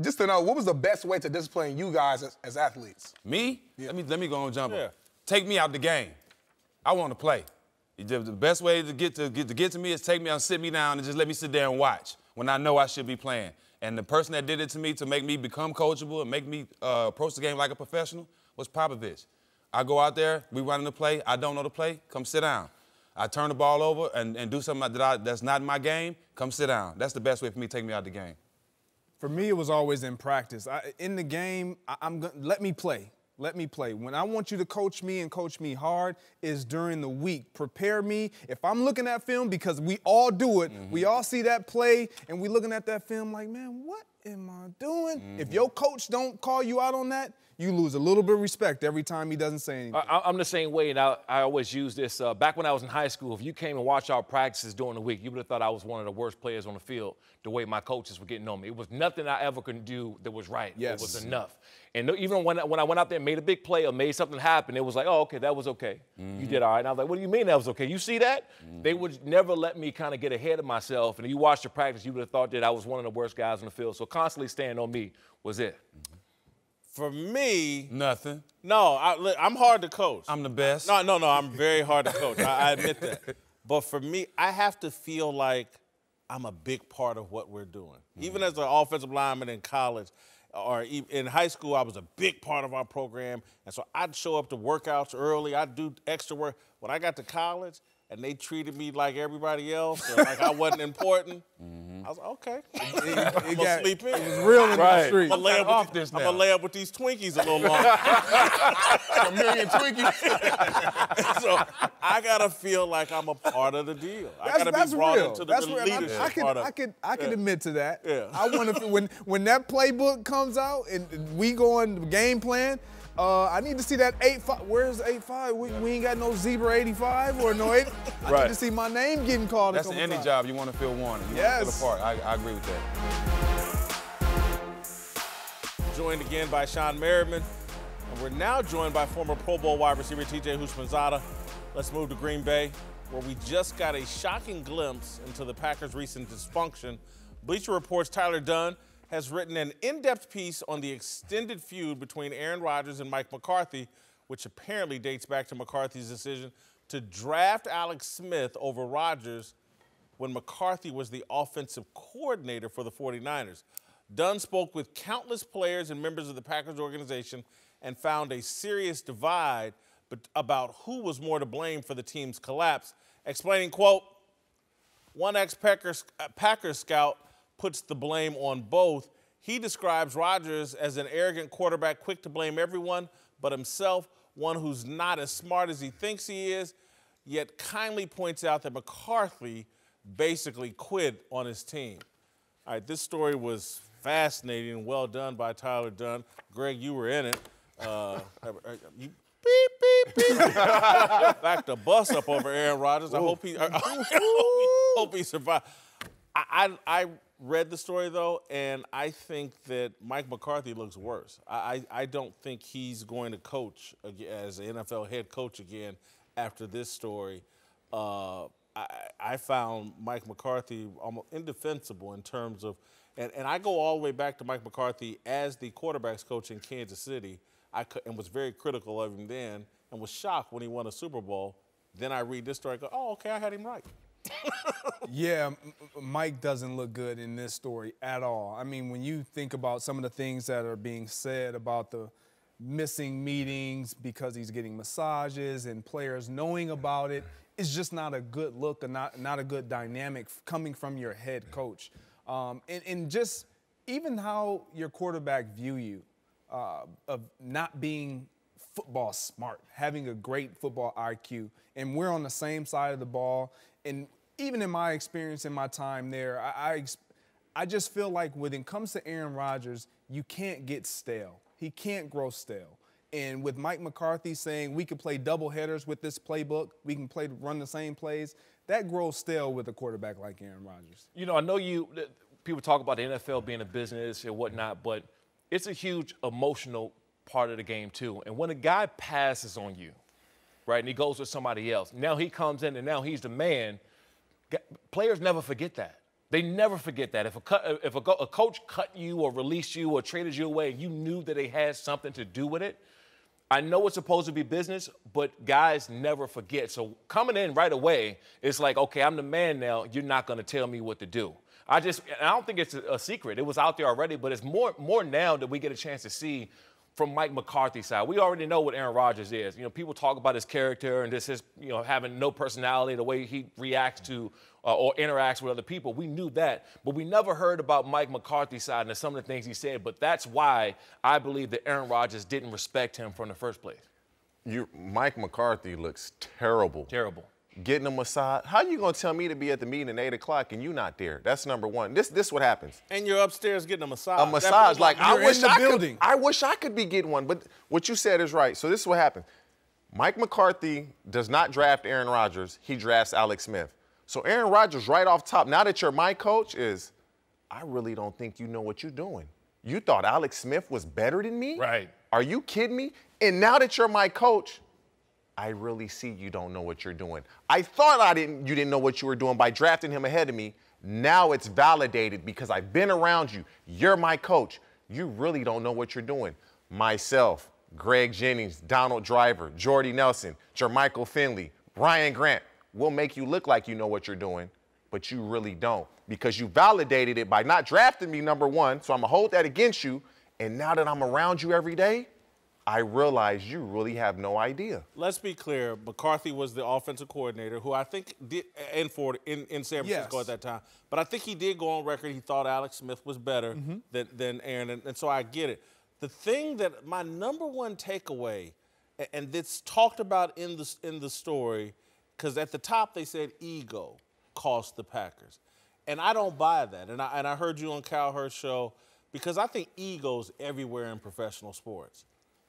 just to know what was the best way to discipline you guys as athletes? Me? Yeah. Let me go and jump Yeah. in. Take me out the game. I want to play. The best way to get to me is take me out and sit me down and just let me sit there and watch when I know I should be playing. And the person that did it to me to make me become coachable and make me approach the game like a professional was Popovich. I go out there, we running the play, I don't know the play, come sit down. I turn the ball over and do something that's not in my game, come sit down. That's the best way for me to take me out the game. For me, it was always in practice. In the game, let me play. Let me play. When I want you to coach me and coach me hard is during the week. Prepare me. If I'm looking at film, because we all do it, we all see that play, and we looking at that film like, man, what am I doing? If your coach don't call you out on that, you lose a little bit of respect every time he doesn't say anything. I'm the same way, and I always use this. Back when I was in high school, if you came and watched our practices during the week, you would have thought I was one of the worst players on the field, the way my coaches were getting on me. It was nothing I ever could do that was right. Yes. It was enough. And even when I went out there and made a big play or made something happen, it was like, oh, okay, that was okay. You did all right. And I was like, what do you mean that was okay? You see that? They would never let me kind of get ahead of myself. And if you watched the practice, you would have thought that I was one of the worst guys on the field. So constantly staying on me was it. For me, Nothing. no, I'm hard to coach. I'm the best. No, I'm very hard to coach. I admit that. But for me, I have to feel like I'm a big part of what we're doing. Even as an offensive lineman in college or in high school, I was a big part of our program. And so I'd show up to workouts early. I'd do extra work. When I got to college, and they treated me like everybody else, or like I wasn't important. I was like, okay. I'm gonna sleep in. It was real in the street. I'm gonna lay up with these Twinkies a little longer. A million Twinkies. So I gotta feel like I'm a part of the deal. I gotta be brought into the leadership part of it. I can admit to that. Yeah. I want to when that playbook comes out and we go on the game plan. I need to see that 8-5. Where's 8-5? We ain't got no zebra 85 or no 8. I need to see my name getting called. That's any job. You want to feel wanted. You yes. want to feel a part. I agree with that. Joined again by Sean Merriman. And we're now joined by former Pro Bowl wide receiver T.J. Houshmandzadeh. Let's move to Green Bay, where we just got a shocking glimpse into the Packers' recent dysfunction. Bleacher Report's Tyler Dunn has written an in-depth piece on the extended feud between Aaron Rodgers and Mike McCarthy, which apparently dates back to McCarthy's decision to draft Alex Smith over Rodgers when McCarthy was the offensive coordinator for the 49ers. Dunn spoke with countless players and members of the Packers organization and found a serious divide about who was more to blame for the team's collapse, explaining, quote, one ex-Packers scout puts the blame on both. He describes Rodgers as an arrogant quarterback, quick to blame everyone but himself, one who's not as smart as he thinks he is, yet kindly points out that McCarthy basically quit on his team. All right, this story was fascinating and well done by Tyler Dunn. Greg, you were in it. You beep, beep, beep. Backed the bus up over Aaron Rodgers. I hope he survived. I read the story, though, and I think that Mike McCarthy looks worse. I don't think he's going to coach as an NFL head coach again after this story. I found Mike McCarthy almost indefensible in terms of, and I go all the way back to Mike McCarthy as the quarterbacks coach in Kansas City. And was very critical of him then and was shocked when he won a Super Bowl. Then I read this story and go, oh, okay, I had him right. Yeah, Mike doesn't look good in this story at all. I mean, when you think about some of the things that are being said about the missing meetings because he's getting massages and players knowing about it, it's just not a good look and not a good dynamic coming from your head coach. And just even how your quarterback view you, of not being football smart, having a great football IQ, and we're on the same side of the ball. And even in my experience in my time there, I just feel like when it comes to Aaron Rodgers, you can't get stale. He can't grow stale. And with Mike McCarthy saying we could play double headers with this playbook, we can run the same plays, that grows stale with a quarterback like Aaron Rodgers. You know, I know people talk about the NFL being a business and whatnot, but it's a huge emotional part of the game, too. And when a guy passes on you, right, and he goes with somebody else, now he comes in and now he's the man, players never forget that. They never forget that. If a coach cut you or released you or traded you away and you knew that they had something to do with it, I know it's supposed to be business, but guys never forget. So coming in right away, it's like, okay, I'm the man now. You're not going to tell me what to do. I don't think it's a secret. It was out there already, but it's more now that we get a chance to see from Mike McCarthy's side. We already know what Aaron Rodgers is. You know, people talk about his character and just his, you know, having no personality, the way he reacts to or interacts with other people. We knew that, but we never heard about Mike McCarthy's side and some of the things he said. But that's why I believe that Aaron Rodgers didn't respect him from the first place. Mike McCarthy looks terrible. Terrible. Getting a massage. How you gonna tell me to be at the meeting at 8 o'clock and you not there? That's number one. This what happens. And you're upstairs getting a massage. A massage, like I wish I could be getting one. But what you said is right. So this is what happened. Mike McCarthy does not draft Aaron Rodgers. He drafts Alex Smith. So Aaron Rodgers, right off top, now that you're my coach, I really don't think you know what you're doing. You thought Alex Smith was better than me? Right. Are you kidding me? And now that you're my coach, I really see you don't know what you're doing. I thought you didn't know what you were doing by drafting him ahead of me. Now it's validated because I've been around you. You're my coach. You really don't know what you're doing. Myself, Greg Jennings, Donald Driver, Jordy Nelson, Jermichael Finley, Brian Grant will make you look like you know what you're doing, but you really don't because you validated it by not drafting me, number one, so I'm going to hold that against you. And now that I'm around you every day, I realized you really have no idea. Let's be clear. McCarthy was the offensive coordinator, who I think did in San Francisco at that time. But I think he did go on record. He thought Alex Smith was better than Aaron, and so I get it. The thing that my number one takeaway, and it's talked about in the story, because at the top they said ego cost the Packers, and I don't buy that. And I heard you on Cowherd's show, because I think ego's everywhere in professional sports.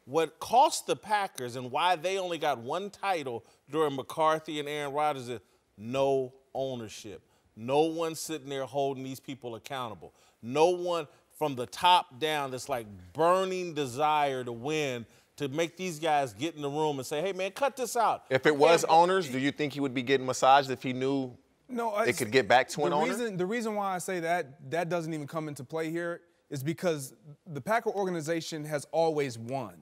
What cost the Packers and why they only got one title during McCarthy and Aaron Rodgers is no ownership. No one sitting there holding these people accountable. No one from the top down that's like burning desire to win, to make these guys get in the room and say, hey, man, cut this out. If it was owners, do you think he would be getting massaged if he knew it could get back to an owner? The reason why I say that doesn't even come into play here is because the Packer organization has always won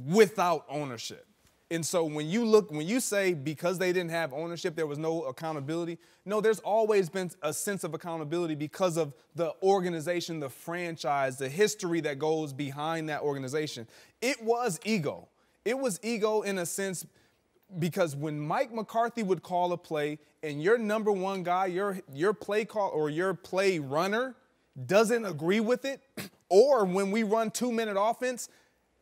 without ownership. And so when you say because they didn't have ownership, there was no accountability, no, there's always been a sense of accountability because of the organization, the franchise, the history that goes behind that organization. It was ego. It was ego in a sense because when Mike McCarthy would call a play and your number one guy, your play call or your play runner doesn't agree with it, or when we run 2-minute offense,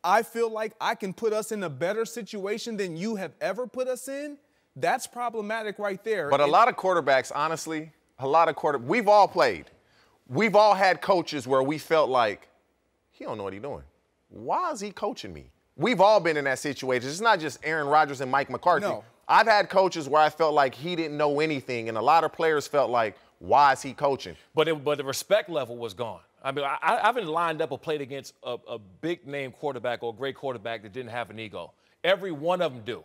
I feel like I can put us in a better situation than you have ever put us in. That's problematic right there. But a lot of quarterbacks, honestly, we've all played. We've all had coaches where we felt like, he don't know what he's doing. Why is he coaching me? We've all been in that situation. It's not just Aaron Rodgers and Mike McCarthy. No. I've had coaches where I felt like he didn't know anything, and a lot of players felt like, why is he coaching? But the respect level was gone. I mean, I haven't lined up or played against a big-name quarterback or a great quarterback that didn't have an ego. Every one of them do.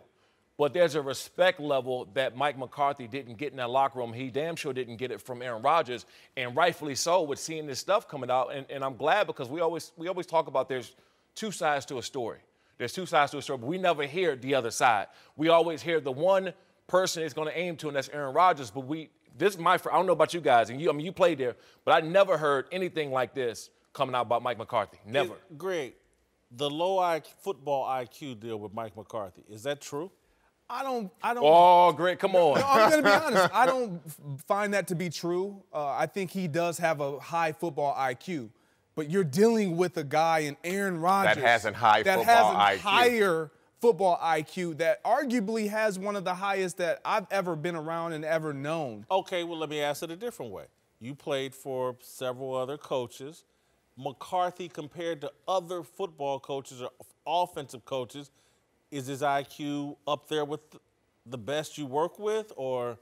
But there's a respect level that Mike McCarthy didn't get in that locker room. He damn sure didn't get it from Aaron Rodgers, and rightfully so with seeing this stuff coming out. And I'm glad because we always talk about there's two sides to a story. There's two sides to a story, but we never hear the other side. We always hear the one person it's going to aim to, and that's Aaron Rodgers, but this is I don't know about you guys, and you played there, but I never heard anything like this coming out about Mike McCarthy. Never. Greg, the low football IQ deal with Mike McCarthy, is that true? I don't. Oh, Greg, come on. No, I'm going to be honest. I don't find that to be true. I think he does have a high football IQ, but you're dealing with a guy in Aaron Rodgers that has a higher football IQ that arguably has one of the highest that I've ever been around and ever known. Okay, well, let me ask it a different way. You played for several other coaches. McCarthy, compared to other football coaches or offensive coaches, is his IQ up there with the best you work with, or?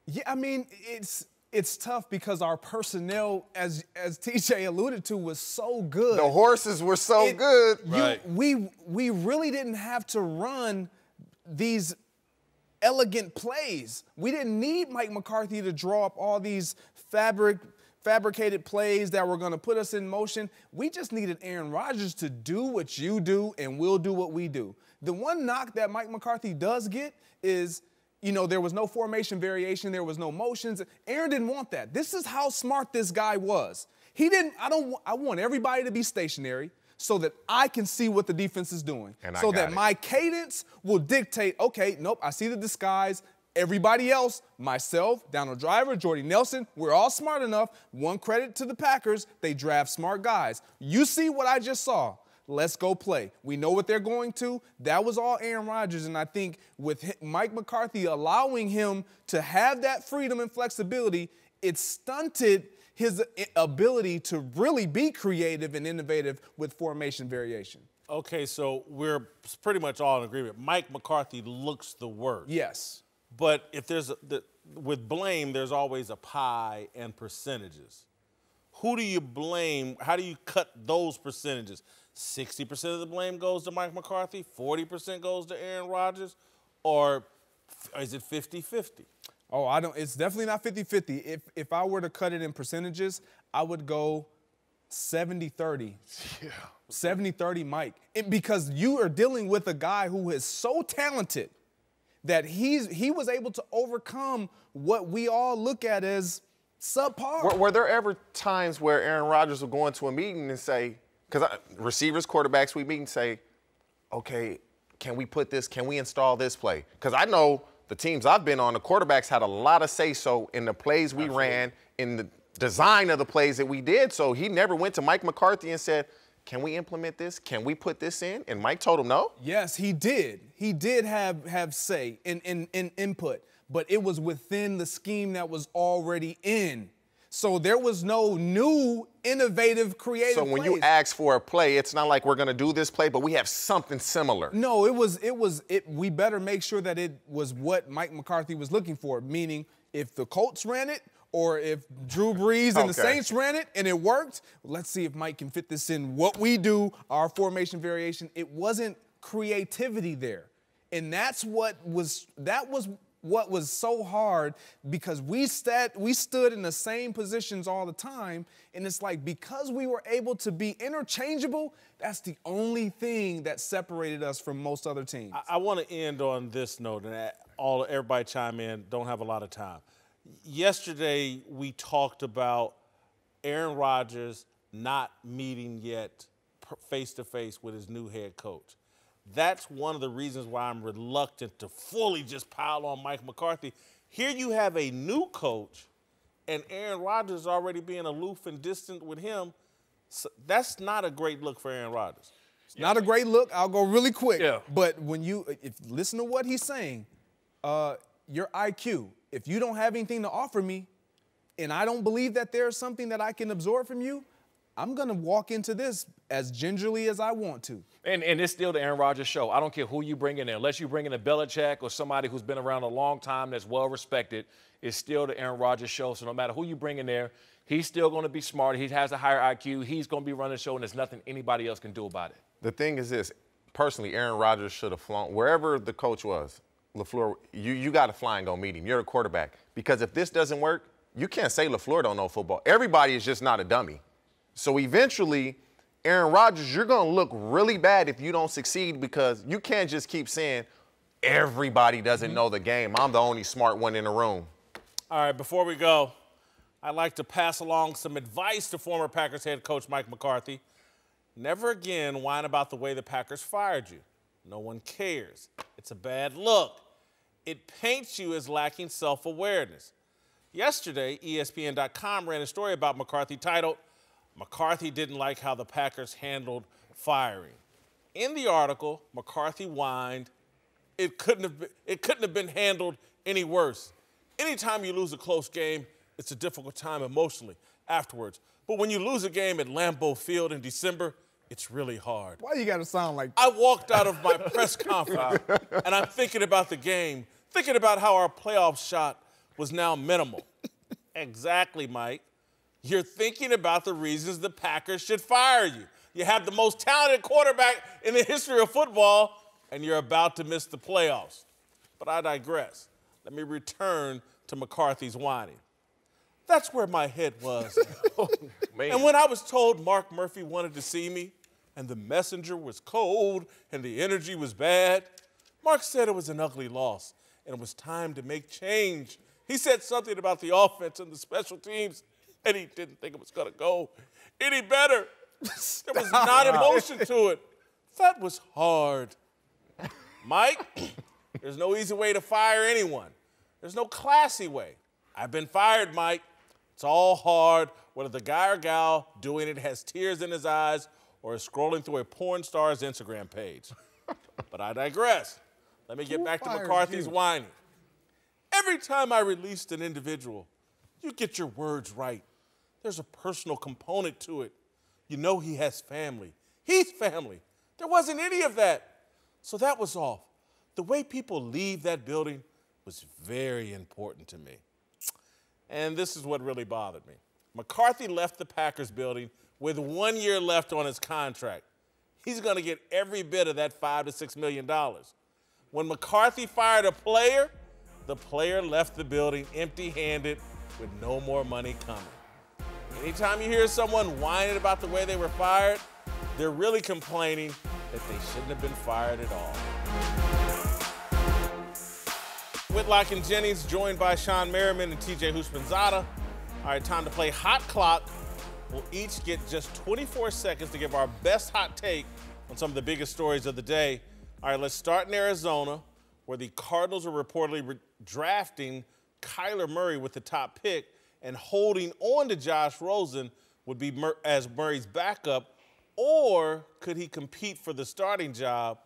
Yeah, I mean, it's tough because our personnel, as TJ alluded to, was so good. The horses were so good. Right. We really didn't have to run these elegant plays. We didn't need Mike McCarthy to draw up all these fabricated plays that were going to put us in motion. We just needed Aaron Rodgers to do what you do, and we'll do what we do. The one knock that Mike McCarthy does get is, there was no formation variation. There was no motions. Aaron didn't want that. This is how smart this guy was. I want everybody to be stationary so that I can see what the defense is doing. So that my cadence will dictate, okay, nope, I see the disguise. Everybody else, myself, Donald Driver, Jordy Nelson, we're all smart enough. One credit to the Packers, they draft smart guys. You see what I just saw. Let's go play. We know what they're going to. That was all Aaron Rodgers, and I think with Mike McCarthy allowing him to have that freedom and flexibility, it stunted his ability to really be creative and innovative with formation variation. Okay, so we're pretty much all in agreement. Mike McCarthy looks the worst. Yes. But if with blame, there's always a pie and percentages. Who do you blame? How do you cut those percentages? 60% of the blame goes to Mike McCarthy, 40% goes to Aaron Rodgers, or is it 50-50? Oh, it's definitely not 50-50. If I were to cut it in percentages, I would go 70-30. Yeah. 70-30 Mike. Because you are dealing with a guy who is so talented that he was able to overcome what we all look at as subpar. Were there ever times where Aaron Rodgers would go into a meeting and say, because receivers, quarterbacks, we meet and say, okay, can we put this, can we install this play? Because I know the teams I've been on, the quarterbacks had a lot of say-so in the plays we ran, in the design of the plays that we did. So he never went to Mike McCarthy and said, can we implement this? Can we put this in? And Mike told him no? Yes, he did. He did have say in input, but it was within the scheme that was already in. So there was no new, innovative, creative So when plays. you ask for a play, it's not like we're going to do this play, but we have something similar. No, we better make sure that it was what Mike McCarthy was looking for, meaning if the Colts ran it or if Drew Brees and the Saints ran it and it worked, let's see if Mike can fit this in what we do, our formation variation. It wasn't creativity there. And that's what was so hard, because we stood in the same positions all the time, and it's like because we were able to be interchangeable, that's the only thing that separated us from most other teams. I want to end on this note, and everybody chime in. Don't have a lot of time. Yesterday we talked about Aaron Rodgers not meeting yet face-to-face with his new head coach. That's one of the reasons why I'm reluctant to fully just pile on Mike McCarthy. Here you have a new coach, and Aaron Rodgers already being aloof and distant with him. So that's not a great look for Aaron Rodgers. It's not a great look. I'll go really quick. Yeah. But listen to what he's saying, your IQ, if you don't have anything to offer me, and I don't believe that there's something that I can absorb from you, I'm going to walk into this as gingerly as I want to. And it's still the Aaron Rodgers show. I don't care who you bring in there. Unless you bring in a Belichick or somebody who's been around a long time that's well-respected, it's still the Aaron Rodgers show. So no matter who you bring in there, he's still going to be smart. He has a higher IQ. He's going to be running the show, and there's nothing anybody else can do about it. The thing is this. Personally, Aaron Rodgers should have flown. Wherever the coach was, LaFleur, you got to fly and go meet him. You're a quarterback. Because if this doesn't work, you can't say LaFleur don't know football. Everybody is just not a dummy. So eventually, Aaron Rodgers, you're going to look really bad if you don't succeed, because you can't just keep saying everybody doesn't know the game. I'm the only smart one in the room. All right, before we go, I'd like to pass along some advice to former Packers head coach Mike McCarthy. Never again whine about the way the Packers fired you. No one cares. It's a bad look. It paints you as lacking self-awareness. Yesterday, ESPN.com ran a story about McCarthy titled, "McCarthy didn't like how the Packers handled firing." In the article, McCarthy whined, it couldn't have been handled any worse. Anytime you lose a close game, it's a difficult time emotionally afterwards. But when you lose a game at Lambeau Field in December, it's really hard. Why you got to sound like that? I walked out of my press conference, and I'm thinking about the game, thinking about how our playoff shot was now minimal. Exactly, Mike. You're thinking about the reasons the Packers should fire you. You have the most talented quarterback in the history of football, and you're about to miss the playoffs. But I digress. Let me return to McCarthy's whining. That's where my head was. And when I was told Mark Murphy wanted to see me, and the messenger was cold, and the energy was bad, Mark said it was an ugly loss, and it was time to make change. He said something about the offense and the special teams, and he didn't think it was going to go any better. There was not emotion to it. That was hard. Mike, there's no easy way to fire anyone. There's no classy way. I've been fired, Mike. It's all hard, whether the guy or gal doing it has tears in his eyes or is scrolling through a porn star's Instagram page. But I digress. Let me get back to McCarthy's whining. Every time I released an individual, you get your words right. There's a personal component to it. You know he has family. He's family. There wasn't any of that. So that was off. The way people leave that building was very important to me. And this is what really bothered me. McCarthy left the Packers building with 1 year left on his contract. He's going to get every bit of that $5 to $6 million. When McCarthy fired a player, the player left the building empty-handed with no more money coming. Anytime you hear someone whining about the way they were fired, they're really complaining that they shouldn't have been fired at all. Whitlock and Jennings, joined by Sean Merriman and TJ Houshmandzadeh. All right, time to play Hot Clock. We'll each get just 24 seconds to give our best hot take on some of the biggest stories of the day. All right, let's start in Arizona, where the Cardinals are reportedly drafting Kyler Murray with the top pick, and holding on to Josh Rosen would be as Murray's backup, or could he compete for the starting job?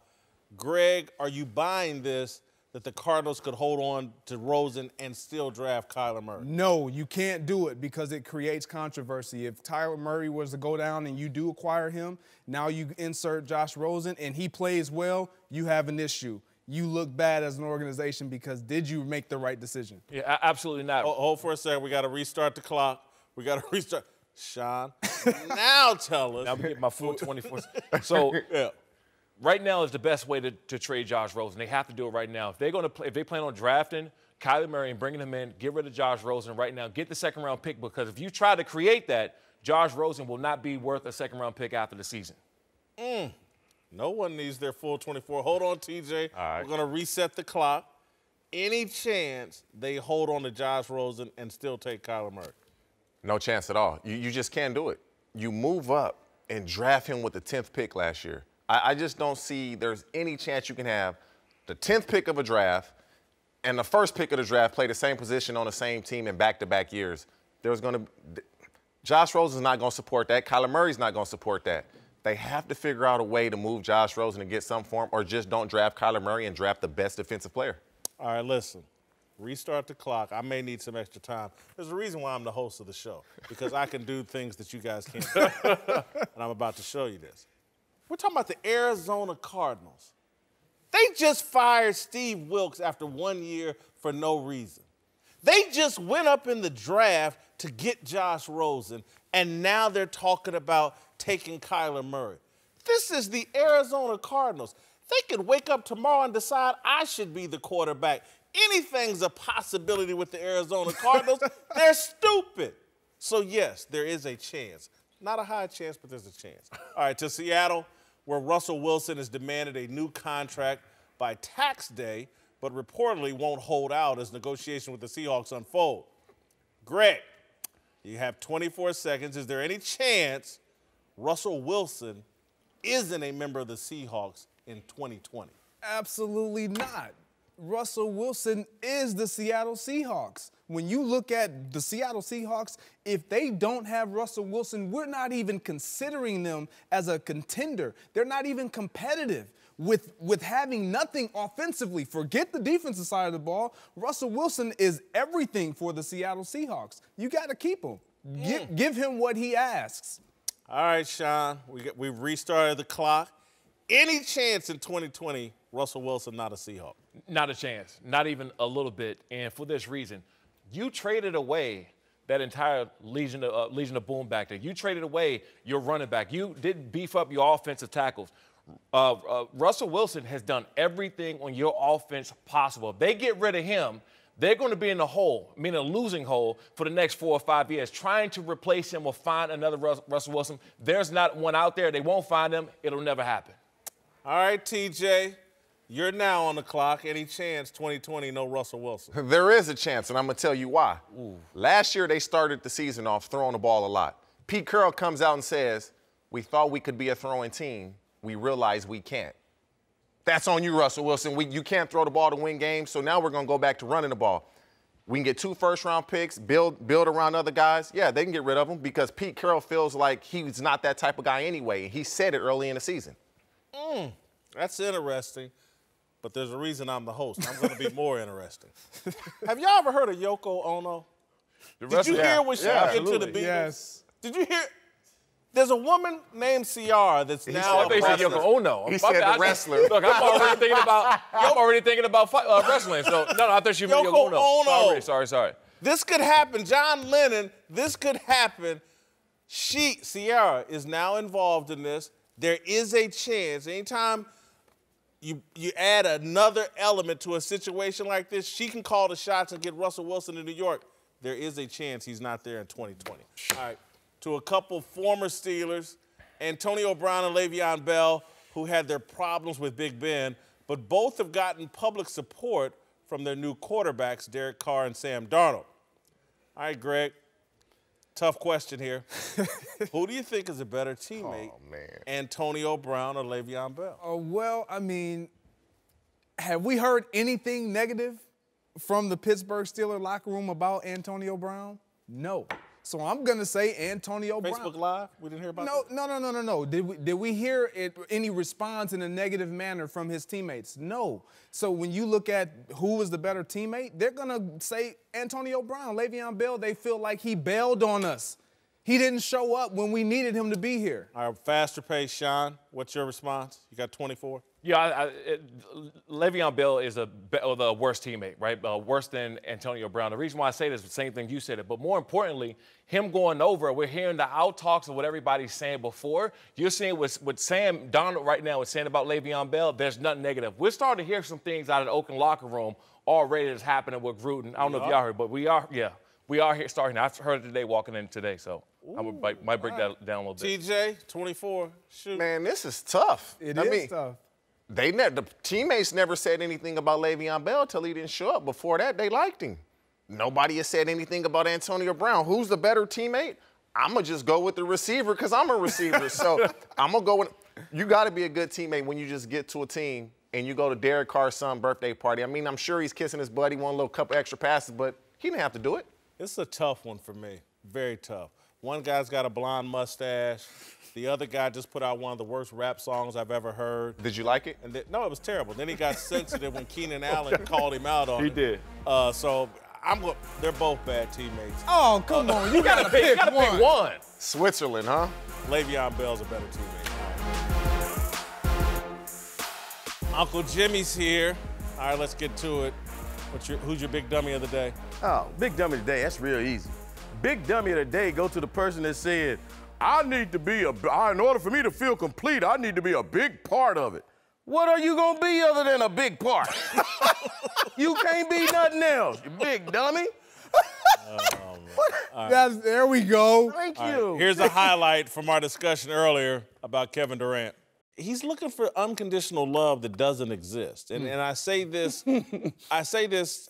Greg, are you buying this, that the Cardinals could hold on to Rosen and still draft Kyler Murray? No, you can't do it because it creates controversy. If Kyler Murray was to go down and you do acquire him, now you insert Josh Rosen and he plays well, you have an issue. You look bad as an organization because did you make the right decision? Yeah, absolutely not. Hold for a second. We got to restart the clock. We got to restart. Sean, now tell us. I'm getting my full 24. So Yeah. right now is the best way to trade Josh Rosen. They have to do it right now. If they're going to play, if they plan on drafting Kyler Murray and bringing him in, get rid of Josh Rosen right now. Get the second-round pick, because if you try to create that, Josh Rosen will not be worth a second-round pick after the season. No one needs their full 24. Hold on, TJ. All right. We're going to reset the clock. Any chance they hold on to Josh Rosen and still take Kyler Murray? No chance at all. You just can't do it. You move up and draft him with the 10th pick last year. I just don't see there's any chance you can have the 10th pick of a draft and the first pick of the draft play the same position on the same team in back-to-back years. Josh Rosen's not going to support that. Kyler Murray's not going to support that. They have to figure out a way to move Josh Rosen and get some form, or just don't draft Kyler Murray and draft the best defensive player. All right, listen. Restart the clock. I may need some extra time. There's a reason why I'm the host of the show, because I can do things that you guys can't do. And I'm about to show you this. We're talking about the Arizona Cardinals. They just fired Steve Wilks after 1 year for no reason. They just went up in the draft to get Josh Rosen, and now they're talking about taking Kyler Murray. This is the Arizona Cardinals. They could wake up tomorrow and decide I should be the quarterback. Anything's a possibility with the Arizona Cardinals. They're stupid. So, yes, there is a chance. Not a high chance, but there's a chance. All right, to Seattle, where Russell Wilson has demanded a new contract by tax day, but reportedly won't hold out as negotiations with the Seahawks unfold. Greg, you have 24 seconds. Is there any chance Russell Wilson isn't a member of the Seahawks in 2020? Absolutely not. Russell Wilson is the Seattle Seahawks. When you look at the Seattle Seahawks, if they don't have Russell Wilson, we're not even considering them as a contender. They're not even competitive with having nothing offensively. Forget the defensive side of the ball. Russell Wilson is everything for the Seattle Seahawks. You got to keep him. Give him what he asks. All right, Sean, we've restarted the clock. Any chance in 2020 Russell Wilson not a Seahawk? Not a chance, not even a little bit. And for this reason, you traded away that entire legion of boom back there. You traded away your running back. You didn't beef up your offensive tackles. Russell Wilson has done everything on your offense possible. If they get rid of him, they're going to be in the hole, meaning a losing hole, for the next 4 or 5 years, trying to replace him or find another Russell Wilson. There's not one out there. They won't find him. It'll never happen. All right, TJ, you're now on the clock. Any chance 2020 no Russell Wilson? There is a chance, and I'm going to tell you why. Last year, they started the season off throwing the ball a lot. Pete Carroll comes out and says, we thought we could be a throwing team. We realized we can't. That's on you, Russell Wilson. You can't throw the ball to win games, so now we're going to go back to running the ball. We can get 2 first-round picks, build around other guys. Yeah, they can get rid of them because Pete Carroll feels like he's not that type of guy anyway. He said it early in the season. That's interesting, but there's a reason I'm the host. I'm going to be more interesting. Have y'all ever heard of Yoko Ono? Did you hear when she went into the Beatles? Yes. Did you hear? There's a woman named Ciara that's now. He said Yoko Ono. He said the wrestler. Look, I'm already thinking about wrestling. So no, I thought she meant Yoko Ono. Sorry. This could happen. John Lennon. This could happen. Ciara is now involved in this. There is a chance. Anytime you add another element to a situation like this, she can call the shots and get Russell Wilson to New York. There is a chance he's not there in 2020. All right. To a couple former Steelers, Antonio Brown and Le'Veon Bell, who had their problems with Big Ben, but both have gotten public support from their new quarterbacks, Derek Carr and Sam Darnold. All right, Greg, Tough question here. Who do you think is a better teammate, Antonio Brown or Le'Veon Bell? Well, I mean, have we heard anything negative from the Pittsburgh Steelers locker room about Antonio Brown? No. So I'm going to say Antonio Brown. Facebook Live? We didn't hear about that? No. Did we hear any response in a negative manner from his teammates? No. So when you look at who was the better teammate, they're going to say Antonio Brown. Le'Veon Bell, they feel like he bailed on us. He didn't show up when we needed him to be here. All right, faster pace, Sean. What's your response? You got 24? Yeah, Le'Veon Bell is the worst teammate, right? Worse than Antonio Brown. The reason why I say this is the same thing you said it, but more importantly, him going over, we're hearing the out-talks of what everybody's saying before. You're seeing what Sam Donald right now is saying about Le'Veon Bell. There's nothing negative. We're starting to hear some things out of the Oakland locker room already that's happening with Gruden. I don't know if y'all heard, but we are here starting. I heard it today walking in today, so I might break that down a little bit. TJ, 24. Shoot. Man, this is tough. It is tough. The teammates never said anything about Le'Veon Bell till he didn't show up. Before that, they liked him. Nobody has said anything about Antonio Brown. Who's the better teammate? I'm going to just go with the receiver because I'm a receiver. So I'm going to go with – you got to be a good teammate when you just get to a team and you go to Derek Carr's son's birthday party. I mean, I'm sure he's kissing his buddy, one little couple extra passes, but he didn't have to do it. It's a tough one for me. Very tough. One guy's got a blonde mustache. The other guy just put out one of the worst rap songs I've ever heard. Did you like it? And no, it was terrible. Then he got sensitive when Keenan Allen called him out on it. He did. So they're both bad teammates. Oh, come on. You got to pick one. Switzerland, huh? Le'Veon Bell's a better teammate. Uncle Jimmy's here. All right, let's get to it. Who's your big dummy of the day? Oh, big dummy of the day, that's real easy. Big dummy of the day go to the person that said, I need to be in order for me to feel complete, I need to be a big part of it. What are you gonna be other than a big part? You can't be nothing else, you big dummy. There we go. Thank you. Right, here's a highlight from our discussion earlier about Kevin Durant. He's looking for unconditional love that doesn't exist. And I say this,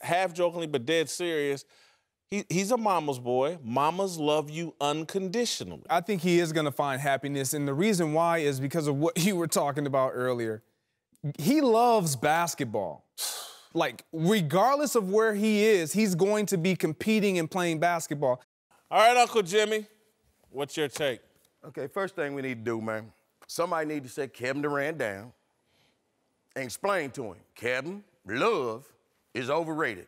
half jokingly but dead serious. He's a mama's boy. Mamas love you unconditionally. I think he is going to find happiness, and the reason why is because of what you were talking about earlier. He loves basketball. Like, regardless of where he is, he's going to be competing and playing basketball. All right, Uncle Jimmy, what's your take? Okay, first thing we need to do, man, somebody need to sit Kevin Durant down and explain to him, Kevin, love is overrated.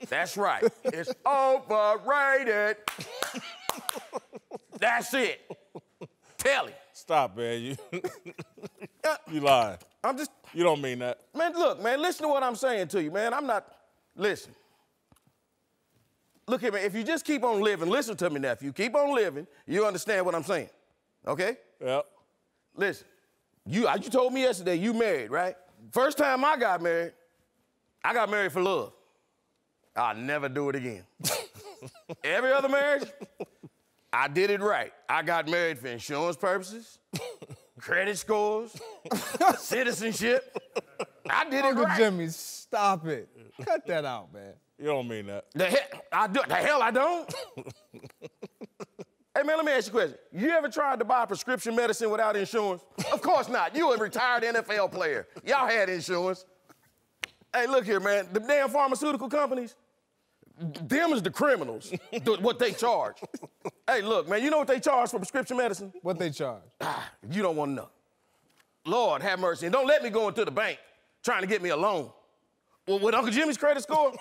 That's right. It's overrated. That's it. Tell him. Stop, man. You lying. You don't mean that. Man, look, man, listen to what I'm saying to you, man. Listen. Look at me. If you just keep on living, listen to me now. If you keep on living, you understand what I'm saying. Okay? Yep. Listen, you told me yesterday you married, right? First time I got married for love. I'll never do it again. Every other marriage, I did it right. I got married for insurance purposes, credit scores, citizenship. I did it right. Uncle Jimmy, stop it. Cut that out, man. You don't mean that. The hell I don't. Hey, man, let me ask you a question. You ever tried to buy prescription medicine without insurance? Of course not. You a retired NFL player. Y'all had insurance. Hey, look here, man. The damn pharmaceutical companies, them is the criminals, what they charge. Hey, look, man, you know what they charge for prescription medicine? What they charge? You don't want to know. Lord, have mercy. And don't let me go into the bank trying to get me a loan. Well, with Uncle Jimmy's credit score?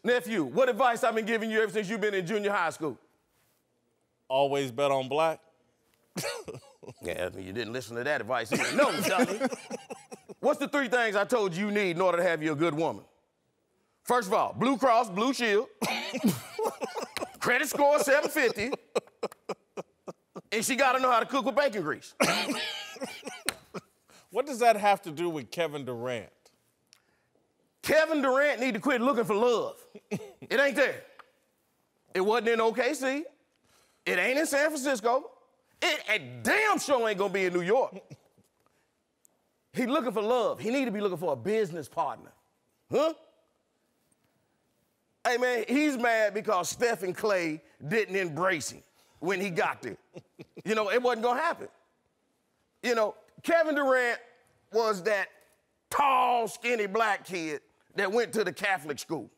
Nephew, what advice I've been giving you ever since you've been in junior high school? Always bet on black. Yeah, you didn't listen to that advice either. No, dummy. What's the 3 things I told you need in order to have you a good woman? First of all, Blue Cross Blue Shield, credit score 750, and she got to know how to cook with bacon grease. What does that have to do with Kevin Durant? Kevin Durant need to quit looking for love. It ain't there. It wasn't in OKC. It ain't in San Francisco. It damn sure ain't gonna be in New York. He looking for love. He need to be looking for a business partner. Huh? Hey, man, he's mad because Steph and Clay didn't embrace him when he got there. You know, it wasn't going to happen. You know, Kevin Durant was that tall, skinny black kid that went to the Catholic school.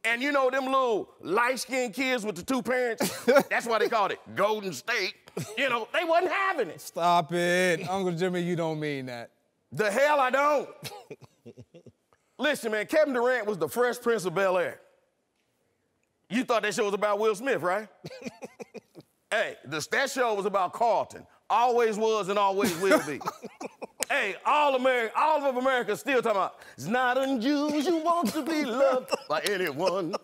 And you know them little light-skinned kids with the two parents? That's why they called it Golden State. You know, they wasn't having it. Stop it. Uncle Jimmy, you don't mean that. The hell I don't. Listen, man, Kevin Durant was the Fresh Prince of Bel-Air. You thought that show was about Will Smith, right? Hey, that show was about Carlton. Always was and always will be. Hey, all of America still talking about, it's not unusual to be loved by anyone.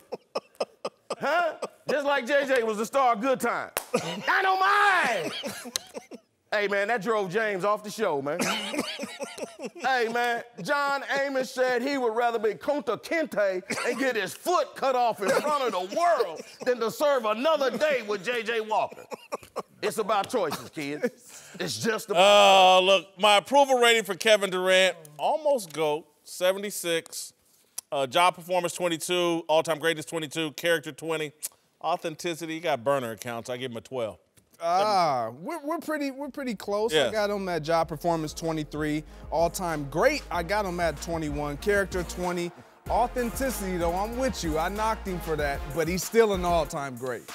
Huh? Just like JJ was the star of Good Time. I don't mind. Hey, man, that drove James off the show, man. Hey, man, John Amos said he would rather be Kunta Kinte and get his foot cut off in front of the world than to serve another day with J.J. Walker. It's about choices, kids. It's just about look, my approval rating for Kevin Durant, almost GOAT, 76. Job performance, 22. All-time greatness, 22. Character, 20. Authenticity, he got burner accounts. I give him a 12. We're pretty close. Yes. I got him at job performance 23. All-time great, I got him at 21. Character 20. Authenticity, though, I'm with you. I knocked him for that, but he's still an all-time great.